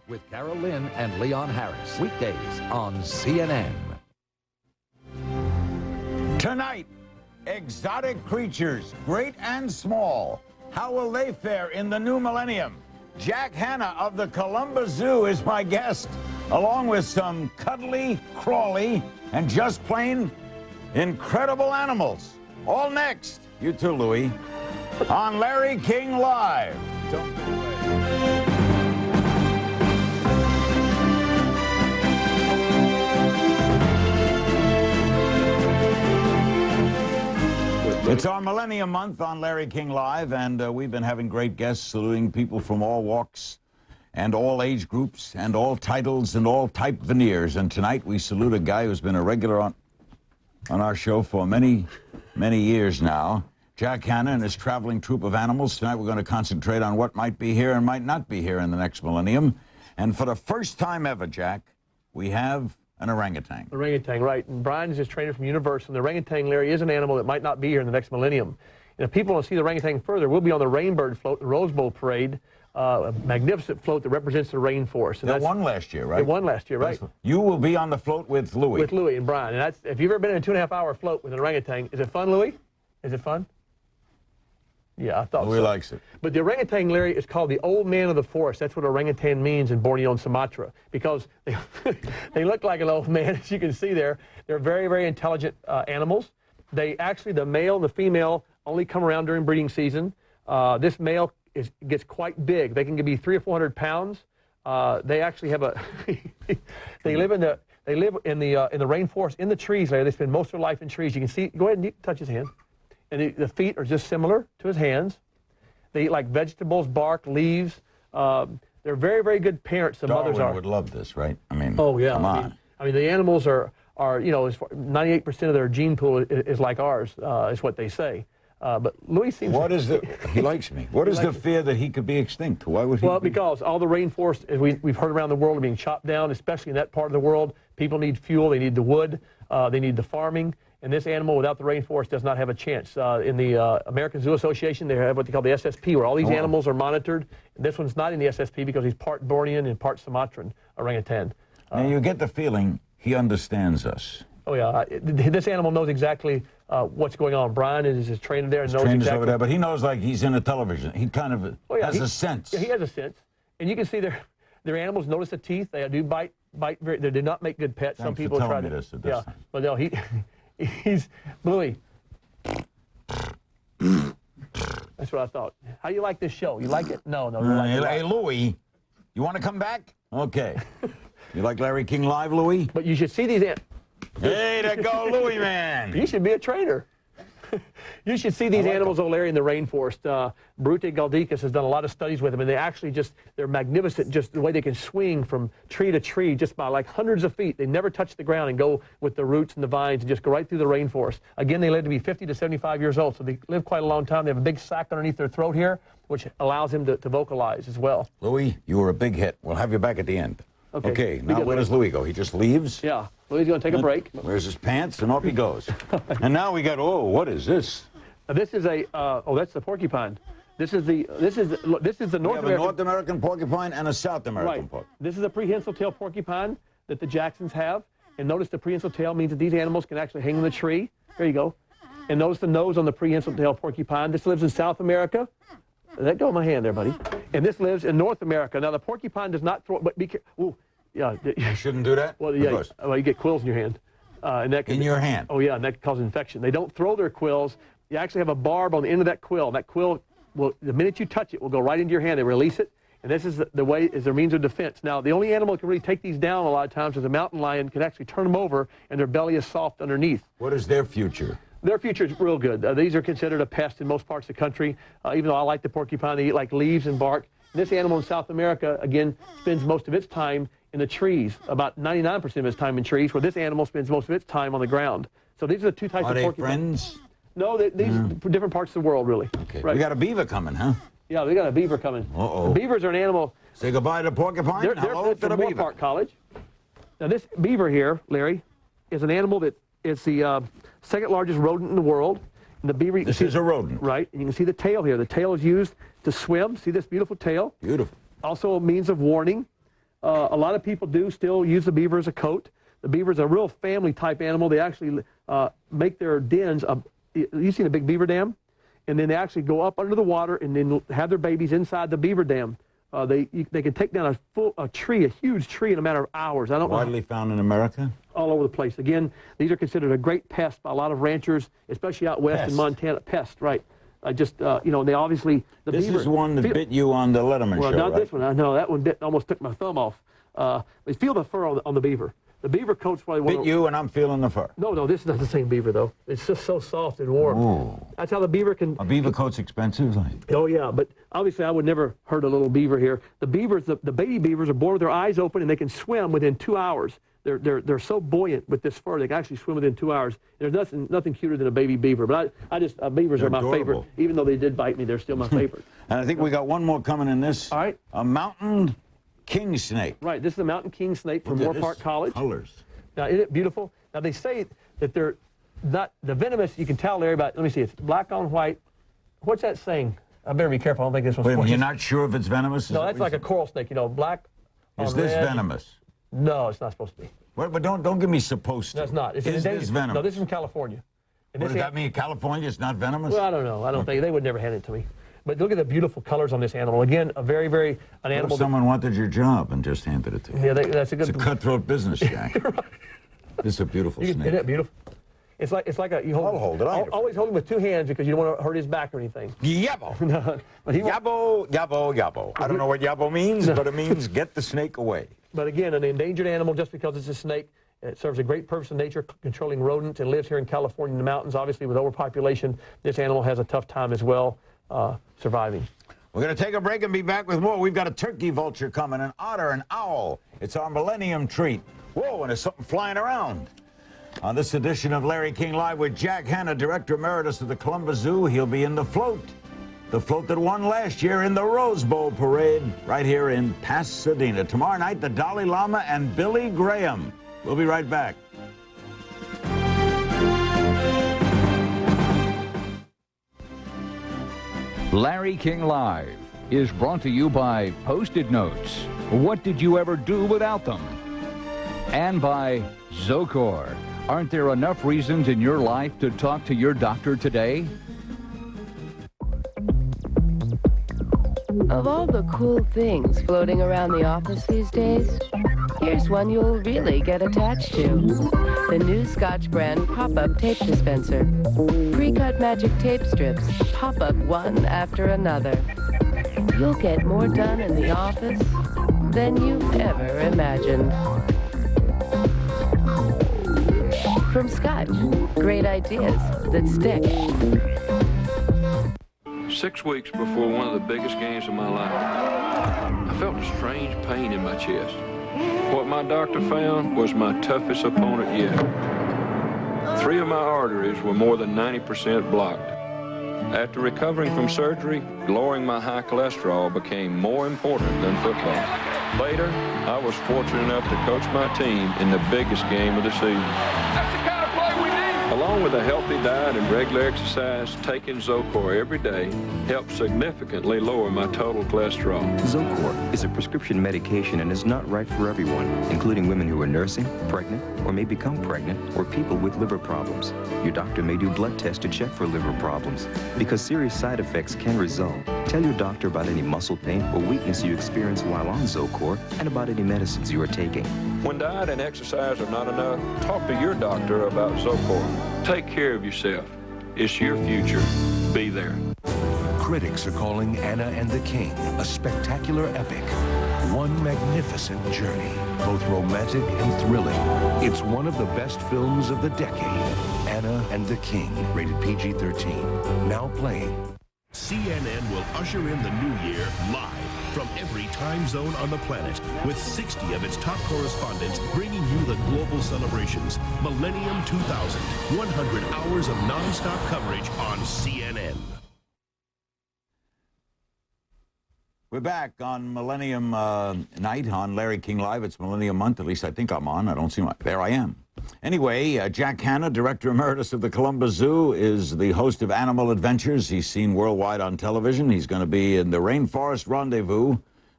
with Carol Lynn and Leon Harris. Weekdays on CNN. Tonight, exotic creatures, great and small. How will they fare in the new millennium? Jack Hanna of the Columbus Zoo is my guest, along with some cuddly, crawly, and just plain incredible animals. All next, you too, Louie, on Larry King Live. Don't go away. It's our Millennium Month on Larry King Live, and we've been having great guests, saluting people from all walks and all age groups and all titles and all type veneers. And tonight we salute a guy who's been a regular on our show for many, many years now, Jack Hanna and his traveling troupe of animals. Tonight we're going to concentrate on what might be here and might not be here in the next millennium. And for the first time ever, Jack, we have an orangutan. Orangutan, right. And Brian is his trainer from Universal. And the orangutan, Larry, is an animal that might not be here in the next millennium. And if people want to see the orangutan further, we'll be on the Rainbird float, the Rose Bowl parade, a magnificent float that represents the rainforest. And that won last year, right? It won last year, right. You will be on the float with Louie. With Louie and Brian. And that's, if you've ever been in a 2.5-hour float with an orangutan, is it fun, Louie? Is it fun? Yeah, I thought Louie likes it. But the orangutan, Larry, is called the old man of the forest. That's what orangutan means in Borneo and Sumatra, because they look like an old man, as you can see there. They're very, very intelligent animals. They actually, the male and the female only come around during breeding season. This male gets quite big. They can be 300 or 400 pounds. They actually have a, they live in the rainforest, in the trees, Larry. They spend most of their life in trees. You can see, go ahead and touch his hand. And the feet are just similar to his hands. They eat like vegetables, bark, leaves. They're very, very good parents. The mothers are. Darwin would love this, right? I mean, oh yeah. Come on. I mean, the animals are 98% of their gene pool is like ours, is what they say. But Louis seems. What is the? He likes me. What is the fear that he could be extinct? Why would he? Well, because all the rainforest, as we've heard around the world, are being chopped down, especially in that part of the world. People need fuel. They need the wood. They need the farming. And this animal, without the rainforest, does not have a chance. In the American Zoo Association, they have what they call the SSP, where all these animals are monitored. And this one's not in the SSP because he's part Bornean and part Sumatran orangutan. Now, you get the feeling he understands us. Oh, yeah. This animal knows exactly what's going on. Brian is his trainer there and knows exactly. Over there, but he knows like he's in a television. He kind of has a sense. Yeah, he has a sense. And you can see their animals notice the teeth. They do bite very, they do not make good pets. Thanks Some people for try telling to. me this at this time. But no, he's Louie. That's what I thought. How you like this show? You like it? No. Hey, Louie, you want to come back? Okay. You like Larry King Live, Louie? But you should see these. Hey, there go Louie, man. You should be a trainer. You should see these animals over there in the rainforest. Brute Galdicus has done a lot of studies with them, and they're magnificent, just the way they can swing from tree to tree just by like hundreds of feet. They never touch the ground and go with the roots and the vines and just go right through the rainforest. Again, they live to be 50 to 75 years old, so they live quite a long time. They have a big sac underneath their throat here, which allows them to vocalize as well. Louie, you were a big hit. We'll have you back at the end. Okay, now where does Louie go? He just leaves? Yeah, Louie's going to take a break. Wears his pants and off he goes. And now we got, what is this? This is that's the porcupine. This is the North American. A North American porcupine and a South American porcupine. This is a prehensile tail porcupine that the Jacksons have. And notice the prehensile tail means that these animals can actually hang in the tree. There you go. And notice the nose on the prehensile tail porcupine. This lives in South America. Let go of my hand there, buddy. And this lives in North America. Now, the porcupine does not throw, but be careful. Yeah. You shouldn't do that? Well, yeah. Well, you get quills in your hand. And that can your hand? Oh, yeah, and that can cause infection. They don't throw their quills. You actually have a barb on the end of that quill. That quill, the minute you touch it, will go right into your hand. They release it, and this is the way, is their means of defense. Now, the only animal that can really take these down a lot of times is a mountain lion. Can actually turn them over, and their belly is soft underneath. What is their future? Their future is real good. These are considered a pest in most parts of the country. Even though I like the porcupine, they eat like leaves and bark. This animal in South America, again, spends most of its time in the trees, about 99% of its time in trees, where this animal spends most of its time on the ground. So these are the two types of porcupine. Are they friends? No, these are different parts of the world, really. Okay, right. We got a beaver coming, huh? Yeah, we got a beaver coming. Uh-oh. Beavers are an animal. Say goodbye to porcupine. Hello to the beaver. Park College. Now, this beaver here, Larry, is an animal that is the second largest rodent in the world. And the beaver. This is a rodent. Right, and you can see the tail here. The tail is used to swim. See this beautiful tail? Beautiful. Also a means of warning. A lot of people do still use the beaver as a coat. The beaver is a real family type animal. They actually make their dens. You've seen a big beaver dam? And then they actually go up under the water and then have their babies inside the beaver dam. They can take down a huge tree in a matter of hours. I don't know. Widely found in America? All over the place. Again, these are considered a great pest by a lot of ranchers, especially out west in Montana. Pest, right. You know, they obviously, the this beaver. This is one that bit you on the Letterman well, show, not right? this one. I know that one almost took my thumb off. They feel the fur on the beaver. The beaver coat's probably one Bit you and I'm feeling the fur. No, this is not the same beaver, though. It's just so soft and warm. Ooh. That's how the beaver can... A beaver coat's expensive? Oh, yeah, but obviously I would never hurt a little beaver here. The beavers, the baby beavers are born with their eyes open and they can swim within 2 hours. They're so buoyant with this fur, they can actually swim within 2 hours. There's nothing cuter than a baby beaver, but beavers are my favorite. Even though they did bite me, they're still my favorite. And I think we got one more coming in this. All right. A mountain king snake. Right, this is a mountain king snake from Moore Park College. Colors. Now, isn't it beautiful? Now, they say that they're not, the venomous, you can tell, Larry, about, let me see, it's black on white. What's that saying? I better be careful, I don't think this one's... Wait, you're not sure if it's venomous? No, that's like a coral snake, you know, black on Is this red. venomous? No, it's not supposed to be. Wait, but don't give me supposed to. No, it's not. It's Is this venomous? No, this is from California. And What does that mean? California is not venomous? Well, I don't know. I don't think, they would never hand it to me. But look at the beautiful colors on this animal. Again, a very, an What animal... if someone wanted your job and just handed it to you? Yeah, that's a good... It's a cutthroat business, Jack. Right. This is a beautiful snake. Isn't that beautiful? It's like a... I'll hold it. Always hold him with 2 hands because you don't want to hurt his back or anything. Yabbo. No, but he won't- Yabbo, yabbo, yabbo. I don't know what yabbo means, but it means get the snake away. But again, an endangered animal, just because it's a snake, it serves a great purpose in nature, controlling rodents, and lives here in California in the mountains. Obviously, with overpopulation, this animal has a tough time as well surviving. We're going to take a break and be back with more. We've got a turkey vulture coming, an otter, an owl. It's our millennium treat. Whoa, and there's something flying around. On this edition of Larry King Live with Jack Hanna, Director Emeritus of the Columbus Zoo, he'll be in the float that won last year in the Rose Bowl Parade right here in Pasadena. Tomorrow night, the Dalai Lama and Billy Graham. We'll be right back. Larry King Live is brought to you by Post-it Notes. What did you ever do without them? And by Zocor. Aren't there enough reasons in your life to talk to your doctor today? Of all the cool things floating around the office these days, here's one you'll really get attached to. The new Scotch brand pop-up tape dispenser. Pre-cut magic tape strips pop up one after another. You'll get more done in the office than you've ever imagined. From Scotch, great ideas that stick. 6 weeks before one of the biggest games of my life, I felt a strange pain in my chest. What my doctor found was my toughest opponent yet. 3 of my arteries were more than 90% blocked. After recovering from surgery, lowering my high cholesterol became more important than football. Later, I was fortunate enough to coach my team in the biggest game of the season. That's the kind of play we need! Along with a healthy diet and regular exercise, taking Zocor every day helps significantly lower my total cholesterol. Zocor is a prescription medication and is not right for everyone, including women who are nursing, pregnant, or may become pregnant, or people with liver problems. Your doctor may do blood tests to check for liver problems. Because serious side effects can result, tell your doctor about any muscle pain or weakness you experience while on Zocor and about any medicines you are taking. When diet and exercise are not enough, talk to your doctor about Zocor. Take care of yourself. It's your future. Be there. Critics are calling Anna and the King a spectacular epic. One magnificent journey, both romantic and thrilling. It's one of the best films of the decade. Anna and the King, rated PG-13. Now playing. CNN will usher in the new year live from every time zone on the planet with 60 of its top correspondents bringing you the global celebrations. Millennium 2000, 100 hours of non-stop coverage on CNN. We're back on Millennium Night on Larry King Live. It's Millennium Month, at least I think I'm on. I don't see my... There I am. Anyway, Jack Hanna, Director Emeritus of the Columbus Zoo, is the host of Animal Adventures. He's seen worldwide on television. He's going to be in the Rainforest Rendezvous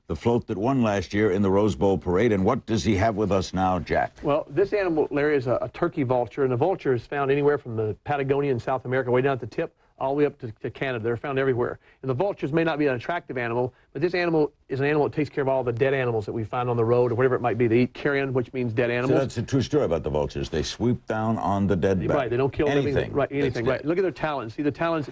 the float that won last year in the Rose Bowl parade. And what does he have with us now, Jack? Well, this animal, Larry, is a turkey vulture, and the vulture is found anywhere from the Patagonia in South America, way down at the tip, all the way up to Canada. They're found everywhere. And the vultures may not be an attractive animal, but this animal is an animal that takes care of all the dead animals that we find on the road or whatever it might be. They eat carrion, which means dead animals. So that's a true story about the vultures. They swoop down on the dead back. Right, they don't kill anything. Right, anything. Right. Look at their talons. See the talons?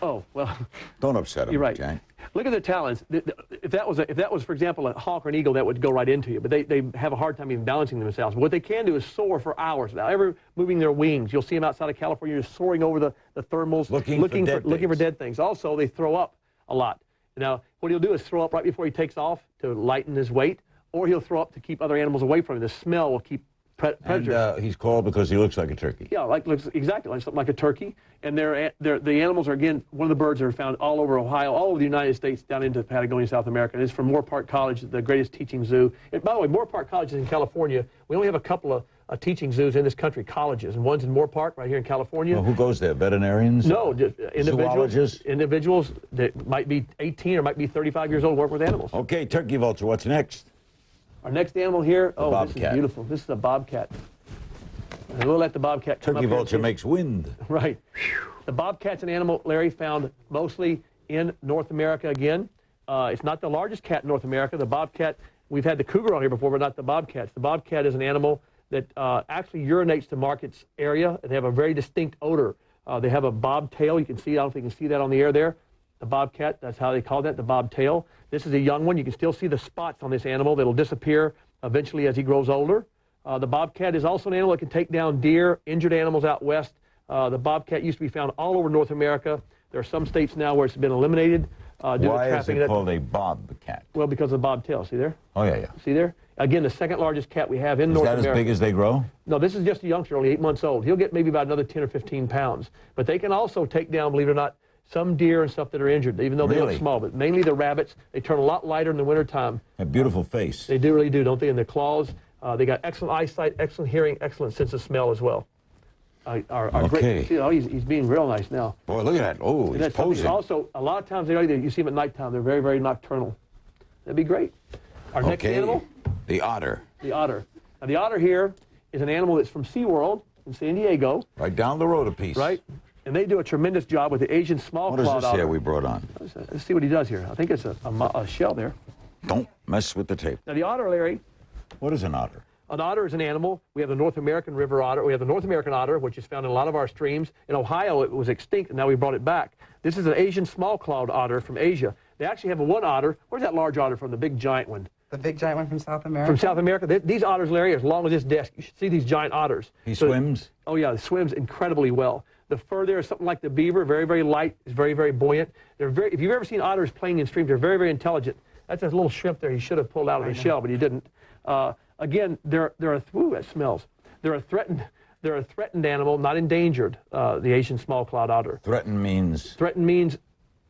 Oh, well. Don't upset them, You're right. Jack. Look at their talons. If that was, for example, a hawk or an eagle, that would go right into you. But they have a hard time even balancing themselves. But what they can do is soar for hours without ever moving their wings. You'll see them outside of California just soaring over the thermals, looking for dead things. Also, they throw up a lot. Now, what he'll do is throw up right before he takes off to lighten his weight, or he'll throw up to keep other animals away from him. The smell will keep predators. And he's called because he looks like a turkey. Yeah, looks exactly like something like a turkey. And the animals are, again, one of the birds that are found all over Ohio, all over the United States, down into Patagonia, South America. And it's from Moore Park College, the greatest teaching zoo. And by the way, Moore Park College is in California. We only have a couple of teaching zoos in this country, colleges, and one's in Moore Park right here in California. Well, who goes there? Veterinarians? No, just zoologists? Individuals that might be 18 or might be 35 years old work with animals. Okay, turkey vulture, what's next? Our next animal here, bobcat. This is beautiful. This is a bobcat. And we'll let the bobcat come Turkey up here. vulture makes wind. Right. The bobcat's an animal, Larry, found mostly in North America again. It's not the largest cat in North America. The bobcat, we've had the cougar on here before, but not the bobcats. The bobcat is an animal that actually urinates to mark its area. They have a very distinct odor. They have a bobtail. You can see, I don't know if you can see that on the air there. The bobcat, that's how they call that, the bobtail. This is a young one. You can still see the spots on this animal that'll disappear eventually as he grows older. The bobcat is also an animal that can take down deer, injured animals out west. The bobcat used to be found all over North America. There are some states now where it's been eliminated due to trapping. Why is it called a bobcat? Well, because of the bobtail. See there? Oh, yeah. See there? Again, the second largest cat we have in North America. Is that as big as they grow? No, this is just a youngster, only 8 months old. He'll get maybe about another 10 or 15 pounds. But they can also take down, believe it or not, some deer and stuff that are injured, even though they look small. But mainly the rabbits. They turn a lot lighter in the wintertime. A beautiful face. They really do, don't they? And their claws. They got excellent eyesight, excellent hearing, excellent sense of smell as well. Okay. See, he's being real nice now. Boy, look at that. Oh, he's posing. Also, a lot of times you see them at nighttime. They're very, very nocturnal. That'd be great. Our next animal? The otter. The otter. Now, the otter here is an animal that's from SeaWorld in San Diego. Right down the road a piece. Right. And they do a tremendous job with the Asian small-clawed otter. What is this here we brought on? Let's see what he does here. I think it's a shell there. Don't mess with the tape. Now, the otter, Larry. What is an otter? An otter is an animal. We have the North American river otter. We have the North American otter, which is found in a lot of our streams. In Ohio, it was extinct, and now we brought it back. This is an Asian small-clawed otter from Asia. They actually have one otter. Where's that large otter from, the big giant one? The big giant one from South America? From South America. These otters, Larry, are as long as this desk. You should see these giant otters. He swims? Oh, yeah, he swims incredibly well. The fur there is something like the beaver, very, very light, is very, very buoyant. If you've ever seen otters playing in streams, they're very, very intelligent. That's a little shrimp there he should have pulled out of the shell, but he didn't. Again, that smells. They're a threatened animal, not endangered, the Asian small-clawed otter. Threatened means? Threatened means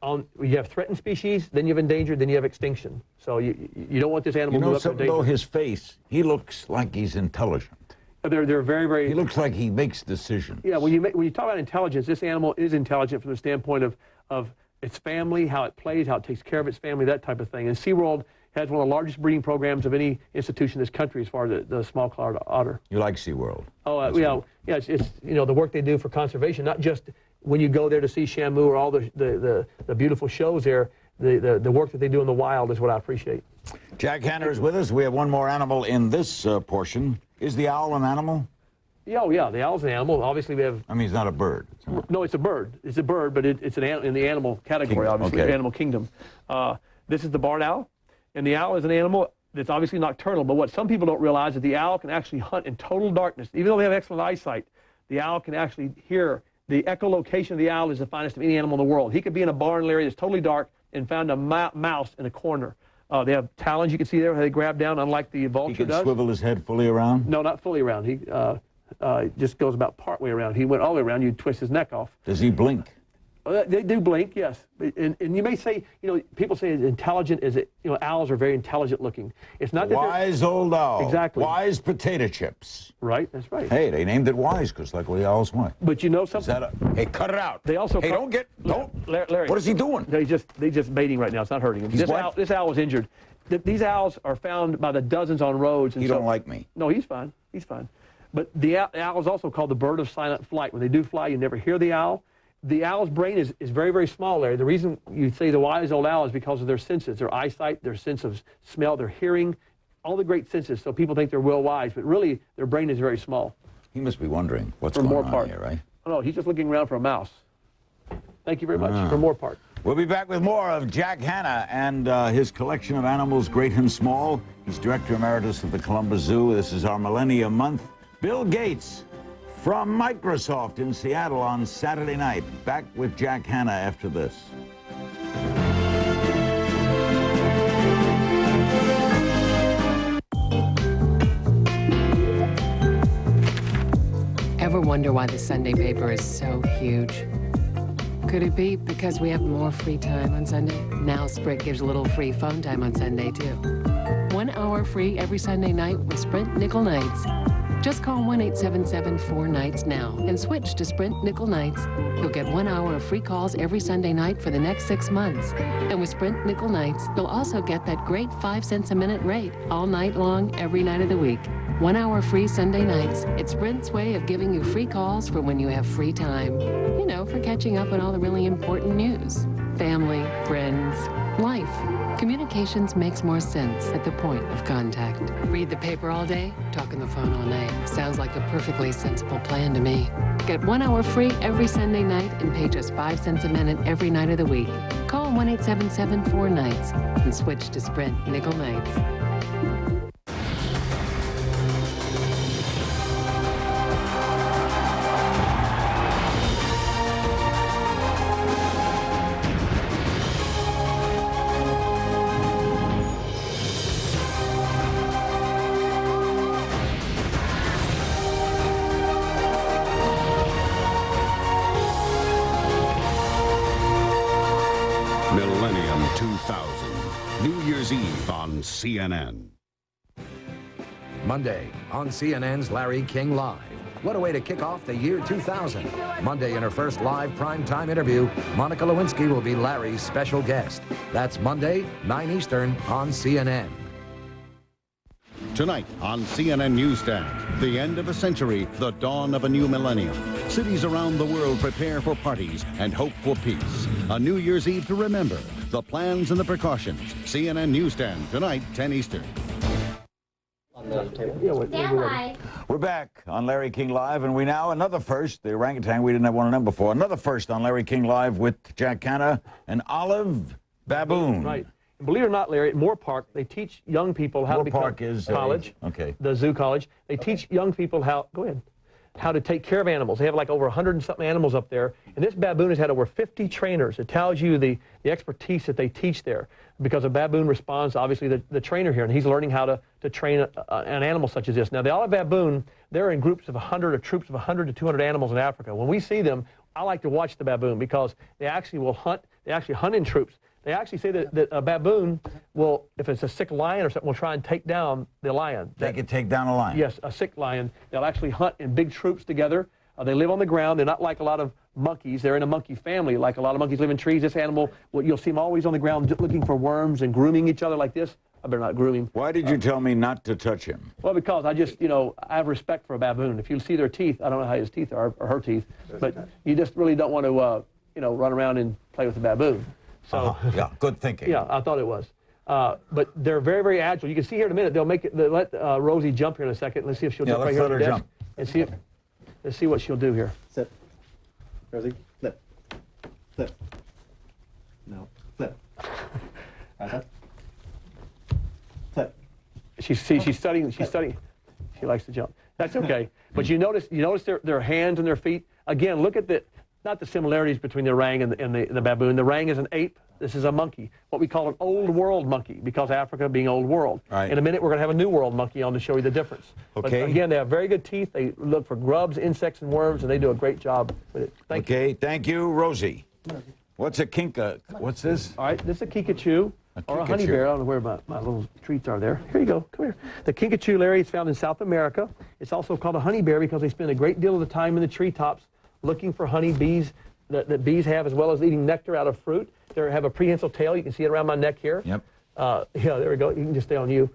you have threatened species, then you have endangered, then you have extinction. So you don't want this animal to move up to endangered. Though his face, he looks like he's intelligent. They're very, very... He looks like he makes decisions. Yeah, when you talk about intelligence, this animal is intelligent from the standpoint of its family, how it plays, how it takes care of its family, that type of thing. And SeaWorld has one of the largest breeding programs of any institution in this country as far as the small-clawed otter. You like SeaWorld? Oh, it's the work they do for conservation, not just when you go there to see Shamu or all the beautiful shows there. The work that they do in the wild is what I appreciate. Jack Hanna is with us. We have one more animal in this portion. Is the owl an animal? Yeah, the owl's an animal. Obviously, we have... I mean, it's not a bird. No, it's a bird. It's a bird, but it's in the animal category, obviously, animal kingdom. This is the barred owl, and the owl is an animal that's obviously nocturnal, but what some people don't realize is the owl can actually hunt in total darkness. Even though they have excellent eyesight, the owl can actually hear. The echolocation of the owl is the finest of any animal in the world. He could be in a barn area that's totally dark and found a mouse in a corner. They have talons, you can see there, how they grab down, unlike the vulture does. He can swivel his head fully around? No, not fully around. He just goes about part way around. He went all the way around, you'd twist his neck off. Does he blink? They do blink, yes. And you may say, people say it's intelligent, owls are very intelligent looking. It's not that Wise old owl. Exactly. Wise potato chips. Right, that's right. Hey, they named it Wise because like what the owls want. But you know something? Hey, cut it out. They also... Hey, don't. Larry. What is he doing? They're just baiting right now. It's not hurting him. This owl was injured. these owls are found by the dozens on roads. And You don't like me. No, he's fine. He's fine. But the owl is also called the bird of silent flight. When they do fly, you never hear the owl. The owl's brain is very, very small, Larry. The reason you see the wise-old owl is because of their senses, their eyesight, their sense of smell, their hearing, all the great senses. So people think they're real wise, but really their brain is very small. He must be wondering what's For going more on part. here, right? Oh, no, he's just looking around for a mouse. Thank you very much. For more part. We'll be back with more of Jack Hanna and his collection of animals, great and small. He's Director Emeritus of the Columbus Zoo. This is our Millennium Month. Bill Gates from Microsoft in Seattle on Saturday night. Back with Jack Hanna after this. Ever wonder why the Sunday paper is so huge? Could it be because we have more free time on Sunday? Now Sprint gives a little free phone time on Sunday, too. 1 hour free every Sunday night with Sprint Nickel Nights. Just call 1-877-4-NIGHTS now and switch to Sprint Nickel Nights. You'll get 1 hour of free calls every Sunday night for the next 6 months. And with Sprint Nickel Nights, you'll also get that great 5 cents a minute rate all night long, every night of the week. 1 hour free Sunday nights. It's Sprint's way of giving you free calls for when you have free time. You know, for catching up on all the really important news. Family, friends, life. Communications makes more sense at the point of contact. Read the paper all day, talk on the phone all night. Sounds like a perfectly sensible plan to me. Get 1 hour free every Sunday night and pay just 5 cents a minute every night of the week. Call 1-877-4-NIGHTS and switch to Sprint Nickel Nights. Millennium 2000, New Year's Eve on CNN. Monday on CNN's Larry King Live. What a way to kick off the year 2000. Monday in her first live primetime interview, Monica Lewinsky will be Larry's special guest. That's Monday, 9 Eastern on CNN. Tonight on CNN Newsstand, the end of a century, the dawn of a new millennium. Cities around the world prepare for parties and hope for peace. A New Year's Eve to remember, the plans and the precautions. CNN Newsstand, tonight, 10 Eastern. We're back on Larry King Live, and we now, another first, the orangutan, we didn't have one of them before, another first on Larry King Live with Jack Hanna, an olive baboon. Right. And believe it or not, Larry, at Moore Park, they teach young people how to become Park is college. Okay. The zoo college. They teach young people how to take care of animals. They have like over 100 and something animals up there. And this baboon has had over 50 trainers. It tells you the expertise that they teach there. Because a baboon responds, obviously, the trainer here, and he's learning how to train an animal such as this. Now, the olive baboon, they're in groups of 100 or troops of 100 to 200 animals in Africa. When we see them, I like to watch the baboon because they actually will hunt. They actually hunt in troops. They actually say that a baboon will, if it's a sick lion or something, will try and take down the lion. They can take down a lion? Yes, a sick lion. They'll actually hunt in big troops together. They live on the ground. They're not like a lot of monkeys. They're in a monkey family. Like a lot of monkeys live in trees. This animal, you'll see them always on the ground looking for worms and grooming each other like this. I better not groom him. Why did you tell me not to touch him? Well, because I just, I have respect for a baboon. If you see their teeth, I don't know how his teeth are, or her teeth, but you just really don't want to, run around and play with a baboon. So, yeah, good thinking. Yeah, I thought it was. But they're very, very agile. You can see here in a minute, they'll let Rosie jump here in a second. Let's see if she'll jump right here on the desk. And see let's see what she'll do here. Sit. Rosie, flip. Flip. No, flip. Flip. She's studying. She likes to jump. That's okay. But you notice their hands and their feet. Again, look at not the similarities between the orang and the baboon. The orang is an ape. This is a monkey, what we call an old world monkey, because Africa being old world. Right. In a minute, we're going to have a new world monkey on to show you the difference. Okay. But again, they have very good teeth. They look for grubs, insects, and worms, and they do a great job with it. Thank you. Thank you, Rosie. What's a kinka? What's this? All right, this is a kinkajou, or a honey bear. I don't know where my little treats are there. Here you go. Come here. The kinkajou, Larry, is found in South America. It's also called a honey bear because they spend a great deal of the time in the treetops looking for honey bees that bees have, as well as eating nectar out of fruit. They have a prehensile tail. You can see it around my neck here. Yep. Yeah, there we go. You can just stay on you.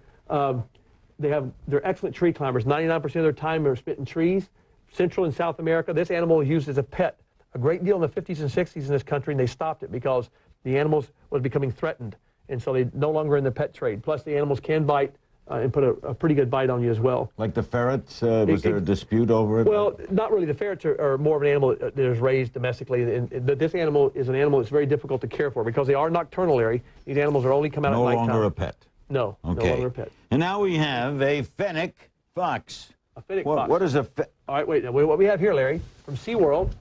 They're excellent tree climbers. 99% of their time are spent in trees. Central and South America, this animal is used as a pet a great deal in the 50s and 60s in this country, and they stopped it because the animals was becoming threatened, and so they no longer in the pet trade. Plus, the animals can bite and put a pretty good bite on you as well. Like the ferrets, was there a dispute over it? Well, not really. The ferrets are more of an animal that is raised domestically, but this animal is an animal that's very difficult to care for because they are nocturnal, Larry. These animals are only come out at nighttime. No longer a pet. No, okay. No longer a pet. And now we have a fennec fox. A fennec fox. What is a All right, wait. Now, what we have here, Larry, from SeaWorld,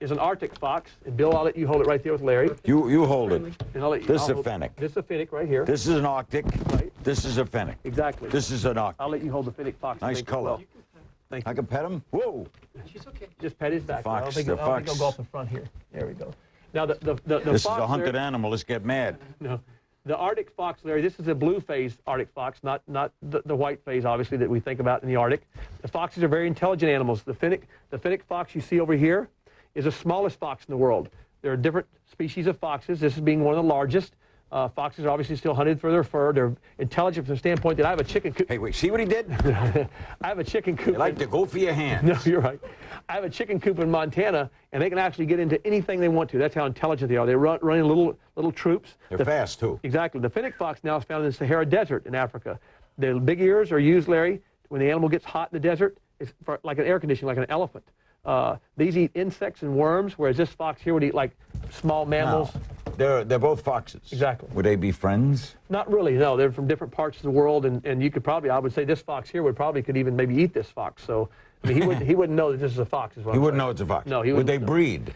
is an Arctic fox. And Bill, I'll let you hold it right there with Larry. You hold it. And I'll let you, this is a fennec. This is a fennec right here. This is an Arctic. Right. This is a fennec. Exactly. This is an Arctic. I'll let you hold the fennec fox. Nice color. Well. Thank you. I can pet him? Whoa. She's okay. Just pet his back. Fox, I don't think he'll go off the front here. There we go. Now, the this fox is a hunted there, animal. Let's get mad. No. The Arctic fox, Larry, this is a blue-phased Arctic fox, not the white phase, obviously, that we think about in the Arctic. The foxes are very intelligent animals. The fennec fox you see over here is the smallest fox in the world. There are different species of foxes, this is being one of the largest. Foxes are obviously still hunted for their fur. They're intelligent from the standpoint that I have a chicken coop. Hey, wait, see what he did? I have a chicken coop. You like to go for your hands. No, you're right. I have a chicken coop in Montana, and they can actually get into anything they want to. That's how intelligent they are. They run in little troops. They're fast, too. Exactly. The fennec fox now is found in the Sahara Desert in Africa. Their big ears are used, Larry, when the animal gets hot in the desert. It's like an air conditioning, like an elephant. These eat insects and worms, whereas this fox here would eat like small mammals. Now, they're both foxes. Exactly. Would they be friends? Not really, no. They're from different parts of the world, and you could probably, I would say this fox here could even maybe eat this fox. So I mean, he wouldn't know that this is a fox as well. He wouldn't know it's a fox. No, he wouldn't. Would they breed?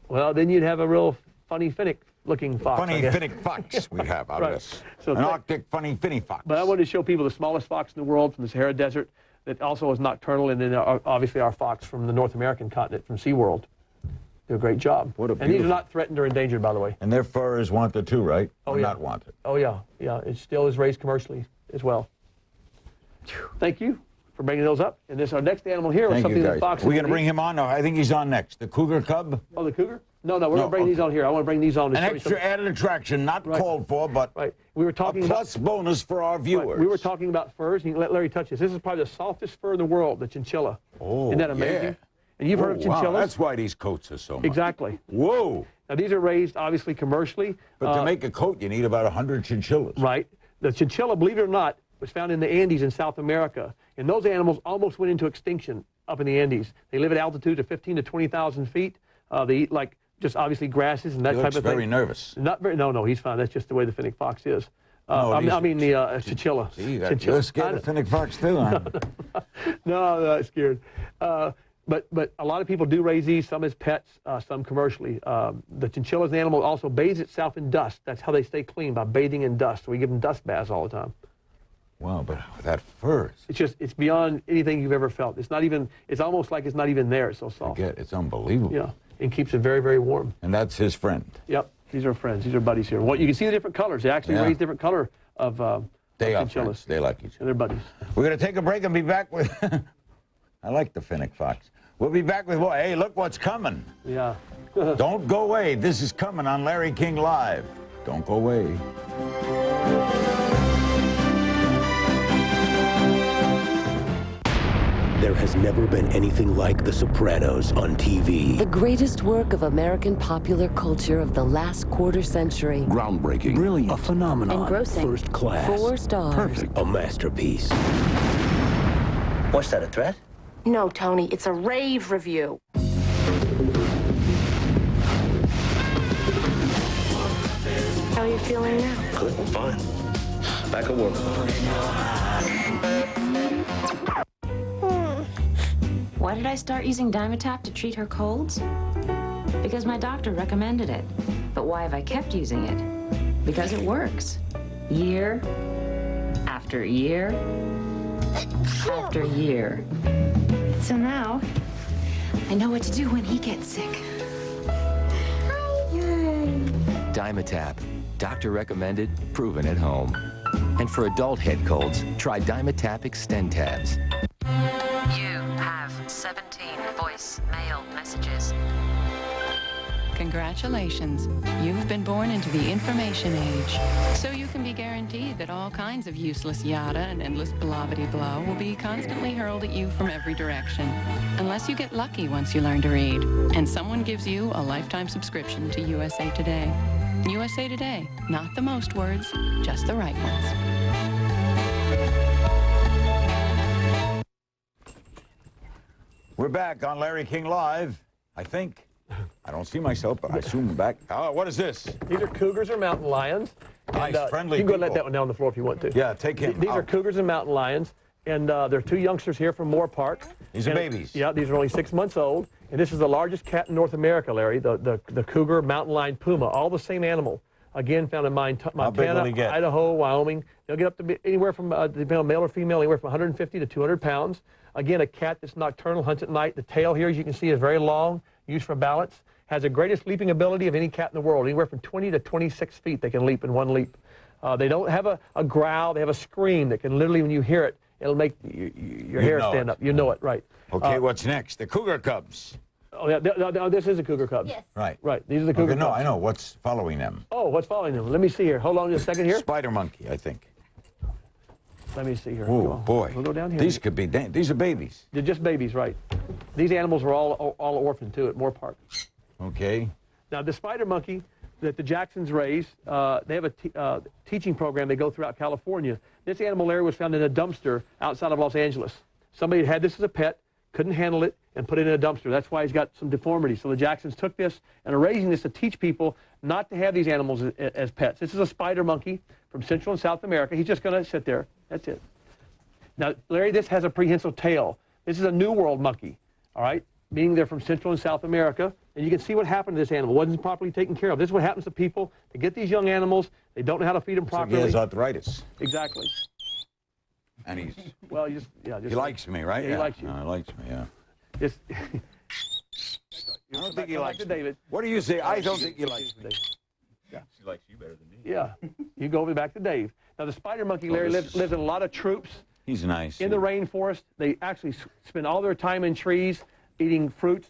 Well, then you'd have a real funny fennec-looking fox. Funny fennec fox we'd have out of this. So an Arctic funny finny fox. But I wanted to show people the smallest fox in the world from the Sahara Desert that also is nocturnal, and then obviously our fox from the North American continent from SeaWorld. Do a great job. And these are not threatened or endangered, by the way. And their fur is wanted too, right? Oh, or yeah. Not wanted. Oh, yeah. Yeah, it still is raised commercially as well. Thank you for bringing those up. And this our next animal here was something that foxes. We're going to bring him on? No, I think he's on next. The cougar cub? Oh, the cougar? No, we're going to bring these on here. I want to bring these on. An extra added attraction, not called for, but we were talking a plus bonus for our viewers. We were talking about furs, and you can let Larry touch this. This is probably the softest fur in the world, the chinchilla. Oh, isn't that amazing? Yeah. And you've heard of chinchillas? Wow, that's why these coats are so much. Exactly. Whoa. Now, these are raised, obviously, commercially. But to make a coat, you need about 100 chinchillas. Right. The chinchilla, believe it or not, was found in the Andes in South America. And those animals almost went into extinction up in the Andes. They live at altitudes of 15 to 20,000 feet. They eat, like, just obviously grasses and that type of thing. He looks very nervous. Not very. No, he's fine. That's just the way the fennec fox is. I mean the chinchilla. See, you're scared of fennec fox, too, huh? No, not scared. But a lot of people do raise these, some as pets, some commercially. The chinchilla is an animal that also bathes itself in dust. That's how they stay clean, by bathing in dust. So we give them dust baths all the time. Wow, but that fur. It's beyond anything you've ever felt. It's almost like it's not even there. It's so soft. It's unbelievable. Yeah, and keeps it very, very warm. And that's his friend. Yep, these are friends. These are buddies here. You can see the different colors. They actually raise different color of chinchillas. Friends. They like each other. And they're buddies. We're going to take a break and be back with... I like the fennec fox. We'll be back with more. Hey, look what's coming. Yeah. Don't go away. This is coming on Larry King Live. Don't go away. There has never been anything like The Sopranos on TV. The greatest work of American popular culture of the last quarter century. Groundbreaking. Brilliant. A phenomenon. Engrossing. First class. 4 stars. Perfect. A masterpiece. What's that, a threat? No, Tony, it's a rave review. How are you feeling now? Good, fine. Back at work. Why did I start using Dimetap to treat her colds? Because my doctor recommended it. But why have I kept using it? Because it works. Year after year after year. So now, I know what to do when he gets sick. Dimetap. Doctor recommended, proven at home. And for adult head colds, try Dimetap Extend Tabs. You have 17 voicemail messages. Congratulations. You've been born into the information age. So you can be guaranteed that all kinds of useless yada and endless blah-bitty-blah will be constantly hurled at you from every direction. Unless you get lucky once you learn to read, and someone gives you a lifetime subscription to USA Today. USA Today, not the most words, just the right ones. We're back on Larry King Live, I think. I don't see myself, but I assume we're back. Oh, what is this? These are cougars or mountain lions. Nice, And, friendly You can go people. let that one down on the floor if you want to. Yeah, take him These are out. cougars and mountain lions, and there are two youngsters here from Moore Park. These are And, babies. Yeah, these are only 6 months old, and this is the largest cat in North America, Larry, the cougar, mountain lion, puma, all the same animal. Again, found in How big will Montana, he get? Idaho, Wyoming. They'll get up to anywhere from, depending on male or female, anywhere from 150 to 200 pounds. Again, a cat that's nocturnal, hunts at night. The tail here, as you can see, is very long, used for balance. Has the greatest leaping ability of any cat in the world. Anywhere from 20 to 26 feet they can leap in one leap. They don't have a growl. They have a scream that can literally, when you hear it, it'll make your hair stand up. You know it, right. Okay, what's next? The cougar cubs. Oh, yeah, no, this is a cougar cub. Yes. Right. Right, these are the cougar Okay, no, cubs. I know. What's following them? Oh, what's following them? Let me see here. Hold on just a second here. Spider monkey, I think. Let me see here. Oh, Go on. boy. We'll go down here. These could be, these are babies. They're just babies, right. These animals are all orphaned, too, at Moore Park. Okay. Now, the spider monkey that the Jacksons raise, they have a teaching program they go throughout California. This animal, Larry, was found in a dumpster outside of Los Angeles. Somebody had this as a pet, couldn't handle it, and put it in a dumpster. That's why he's got some deformity. So the Jacksons took this and are raising this to teach people not to have these animals as pets. This is a spider monkey from Central and South America. He's just going to sit there. That's it. Now, Larry, this has a prehensile tail. This is a New World monkey, all right, meaning they're from Central and South America. And you can see what happened to this animal. It wasn't properly taken care of. This is what happens to people. They get these young animals. They don't know how to feed them properly. He has arthritis. Exactly. And he's... Well, just He likes me, right? Yeah, he likes you. He likes me, yeah. Just, I don't think he likes me. David. What do you say? I don't think he likes me. Yeah. She likes you better than me. Yeah. You go over back to Dave. Now, the spider monkey, Larry, lives in a lot of troops. He's nice. In the rainforest. They actually spend all their time in trees eating fruits,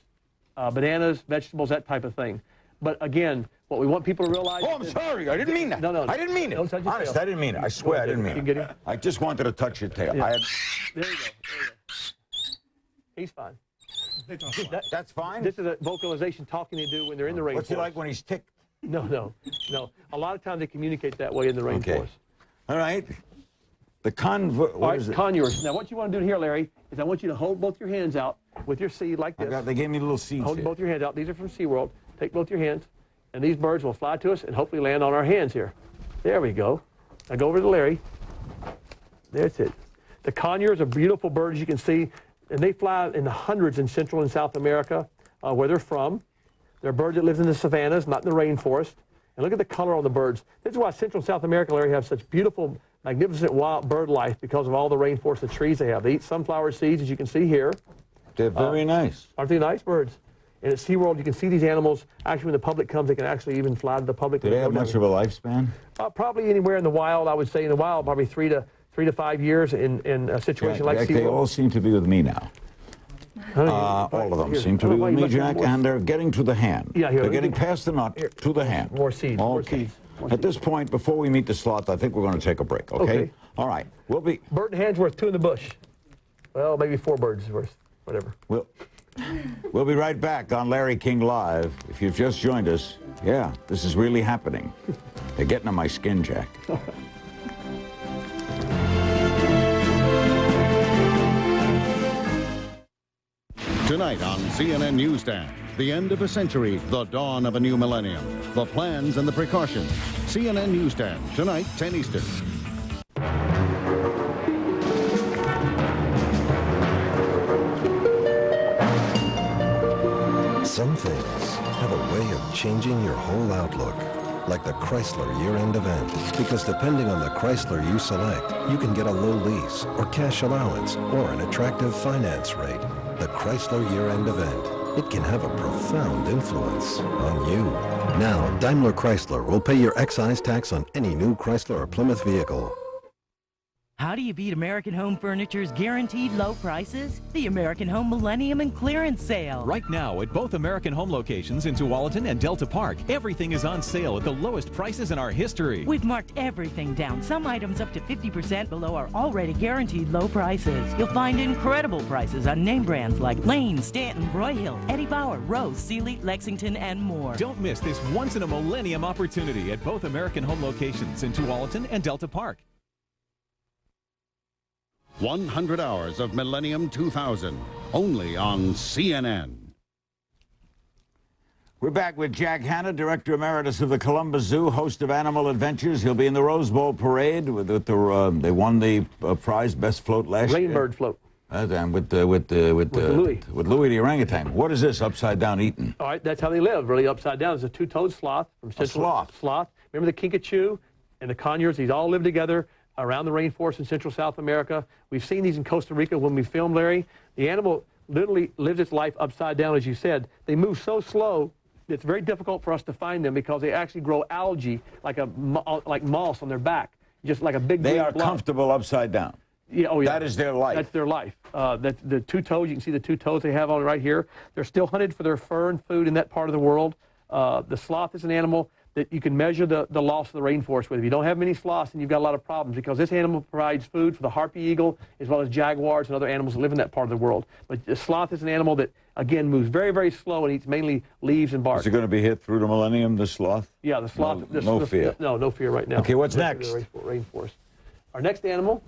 bananas, vegetables, that type of thing. But again, what we want people to realize... Oh, I'm sorry. I didn't mean that. No. I didn't mean it. Don't touch your Honest, tail. I didn't mean it. I swear I didn't mean You it. get him? I just wanted to touch your tail. Yeah. I had... There you go. He's fine. That's fine? This is a vocalization talking they do when they're in the rainforest. What's he like when he's ticked? No. A lot of times they communicate that way in the rainforest. Okay. All right. The All right, is it? conures. Now, what you want to do here, Larry, is I want you to hold both your hands out with your seed like this. They gave me little seeds Hold here. both your hands out. These are from SeaWorld. Take both your hands, and these birds will fly to us and hopefully land on our hands here. There we go. Now go over to Larry. That's it. The conures are beautiful birds, you can see, and they fly in the hundreds in Central and South America, where they're from. They're birds that live in the savannas, not in the rainforest. And look at the color on the birds. This is why Central and South America, Larry, have such beautiful, magnificent wild bird life because of all the rainforest, the trees they have. They eat sunflower seeds, as you can see here. They're very nice. Aren't they nice birds? And at SeaWorld, you can see these animals. Actually, when the public comes, they can actually even fly to the public. Do they have much of a lifespan? Probably anywhere in the wild, I would say in the wild, probably 3 to 5 years in a situation like They all SeaWorld. seem to be with me now. All of them seem to be with me, Jack, and they're getting to the hand. Yeah, here, they're getting past the nut to the hand. More seeds. More Okay. seeds. At this point, before we meet the sloth, I think we're going to take a break, okay? Okay. All right. We'll be... Bird in hand's worth 2 in the bush. Well, maybe 4 birds worth, whatever. We'll be right back on Larry King Live. If you've just joined us, yeah, this is really happening. They're getting on my skin, Jack. Tonight on CNN Newsstand, the end of a century, the dawn of a new millennium, the plans and the precautions. CNN Newsstand, tonight, 10 Eastern. Some things have a way of changing your whole outlook, like the Chrysler year-end event. Because depending on the Chrysler you select, you can get a low lease or cash allowance or an attractive finance rate. The Chrysler year-end event. It can have a profound influence on you. Now, Daimler Chrysler will pay your excise tax on any new Chrysler or Plymouth vehicle. How do you beat American Home Furniture's guaranteed low prices? The American Home Millennium and Clearance Sale. Right now, at both American Home locations in Tualatin and Delta Park, everything is on sale at the lowest prices in our history. We've marked everything down, some items up to 50% below our already guaranteed low prices. You'll find incredible prices on name brands like Lane, Stanton, Broyhill, Eddie Bauer, Rose, Sealy, Lexington, and more. Don't miss this once-in-a-millennium opportunity at both American Home locations in Tualatin and Delta Park. 100 hours of Millennium 2000, only on CNN. We're back with Jack Hanna, Director Emeritus of the Columbus Zoo, host of Animal Adventures. He'll be in the Rose Bowl parade. They won the prize, Best Float last year. Rainbird float. And with Louis the orangutan. What is this upside down eating? All right, that's how they live, really upside down. It's a two-toed sloth from Central. Sloth. Remember the kinkajou and the conures? These all live together around the rainforest in Central South America. We've seen these in Costa Rica when we filmed, Larry. The animal literally lives its life upside down, as you said. They move so slow, it's very difficult for us to find them because they actually grow algae like moss on their back, just like a big They green are blob. comfortable upside down. Yeah, oh yeah. That is their life. That's their life. That's the two toes. You can see the two toes they have on right here. They're still hunted for their fur and food in that part of the world. The sloth is an animal that you can measure the loss of the rainforest with. If you don't have many sloths, then you've got a lot of problems because this animal provides food for the harpy eagle as well as jaguars and other animals that live in that part of the world. But the sloth is an animal that, again, moves very, very slow and eats mainly leaves and bark. Is it going to be hit through the millennium, the sloth? Yeah, the sloth. No fear. No fear right now. Okay, what's next? The rainforest. Our next animal,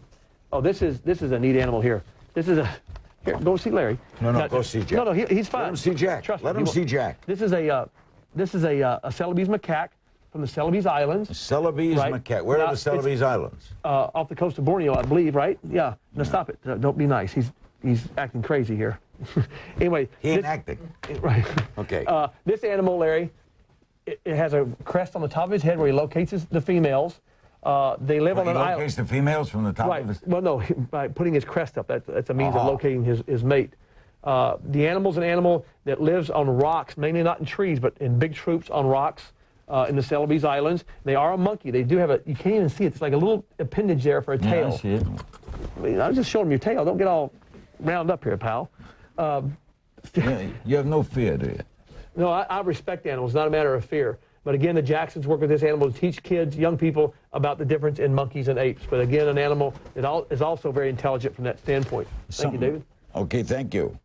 this is a neat animal here. This is here, go see Larry. No, go see Jack. No, he's fine. Let him see Jack. Trust me. Let him see Jack. This is a Celebes macaque from the Celebes Islands. Celebes macaque. Where are the Celebes Islands? Off the coast of Borneo, I believe, right? Yeah. No, stop it. Don't be nice. He's acting crazy here. Anyway. He ain't acting. Right. Okay. This animal, Larry, it has a crest on the top of his head where he locates the females. They live on an island. He locates the females from the top of his... Well, no, by putting his crest up. That's a means of locating his mate. The animal's an animal that lives on rocks, mainly not in trees, but in big troops on rocks in the Celebes Islands. They are a monkey. They do have you can't even see it. It's like a little appendage there for a tail. I see it. I was just showing them your tail. Don't get all round up here, pal. You have no fear, do you? No, I respect animals. It's not a matter of fear. But again, the Jacksons work with this animal to teach kids, young people, about the difference in monkeys and apes. But again, an animal that is also very intelligent from that standpoint. Thank you, David. Okay, thank you.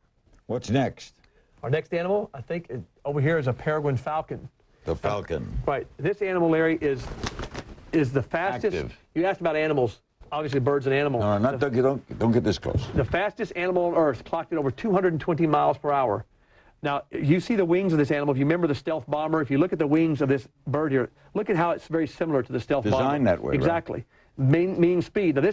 What's next? Our next animal, I think, over here is a peregrine falcon. The falcon. Right. This animal, Larry, is the fastest. Active. You asked about animals. Obviously, birds and animals. No, don't get this close. The fastest animal on Earth clocked at over 220 miles per hour. Now, you see the wings of this animal. If you remember the stealth bomber, if you look at the wings of this bird here, look at how it's very similar to the stealth bomber. Designed that way, exactly. Right? Mean speed. Now,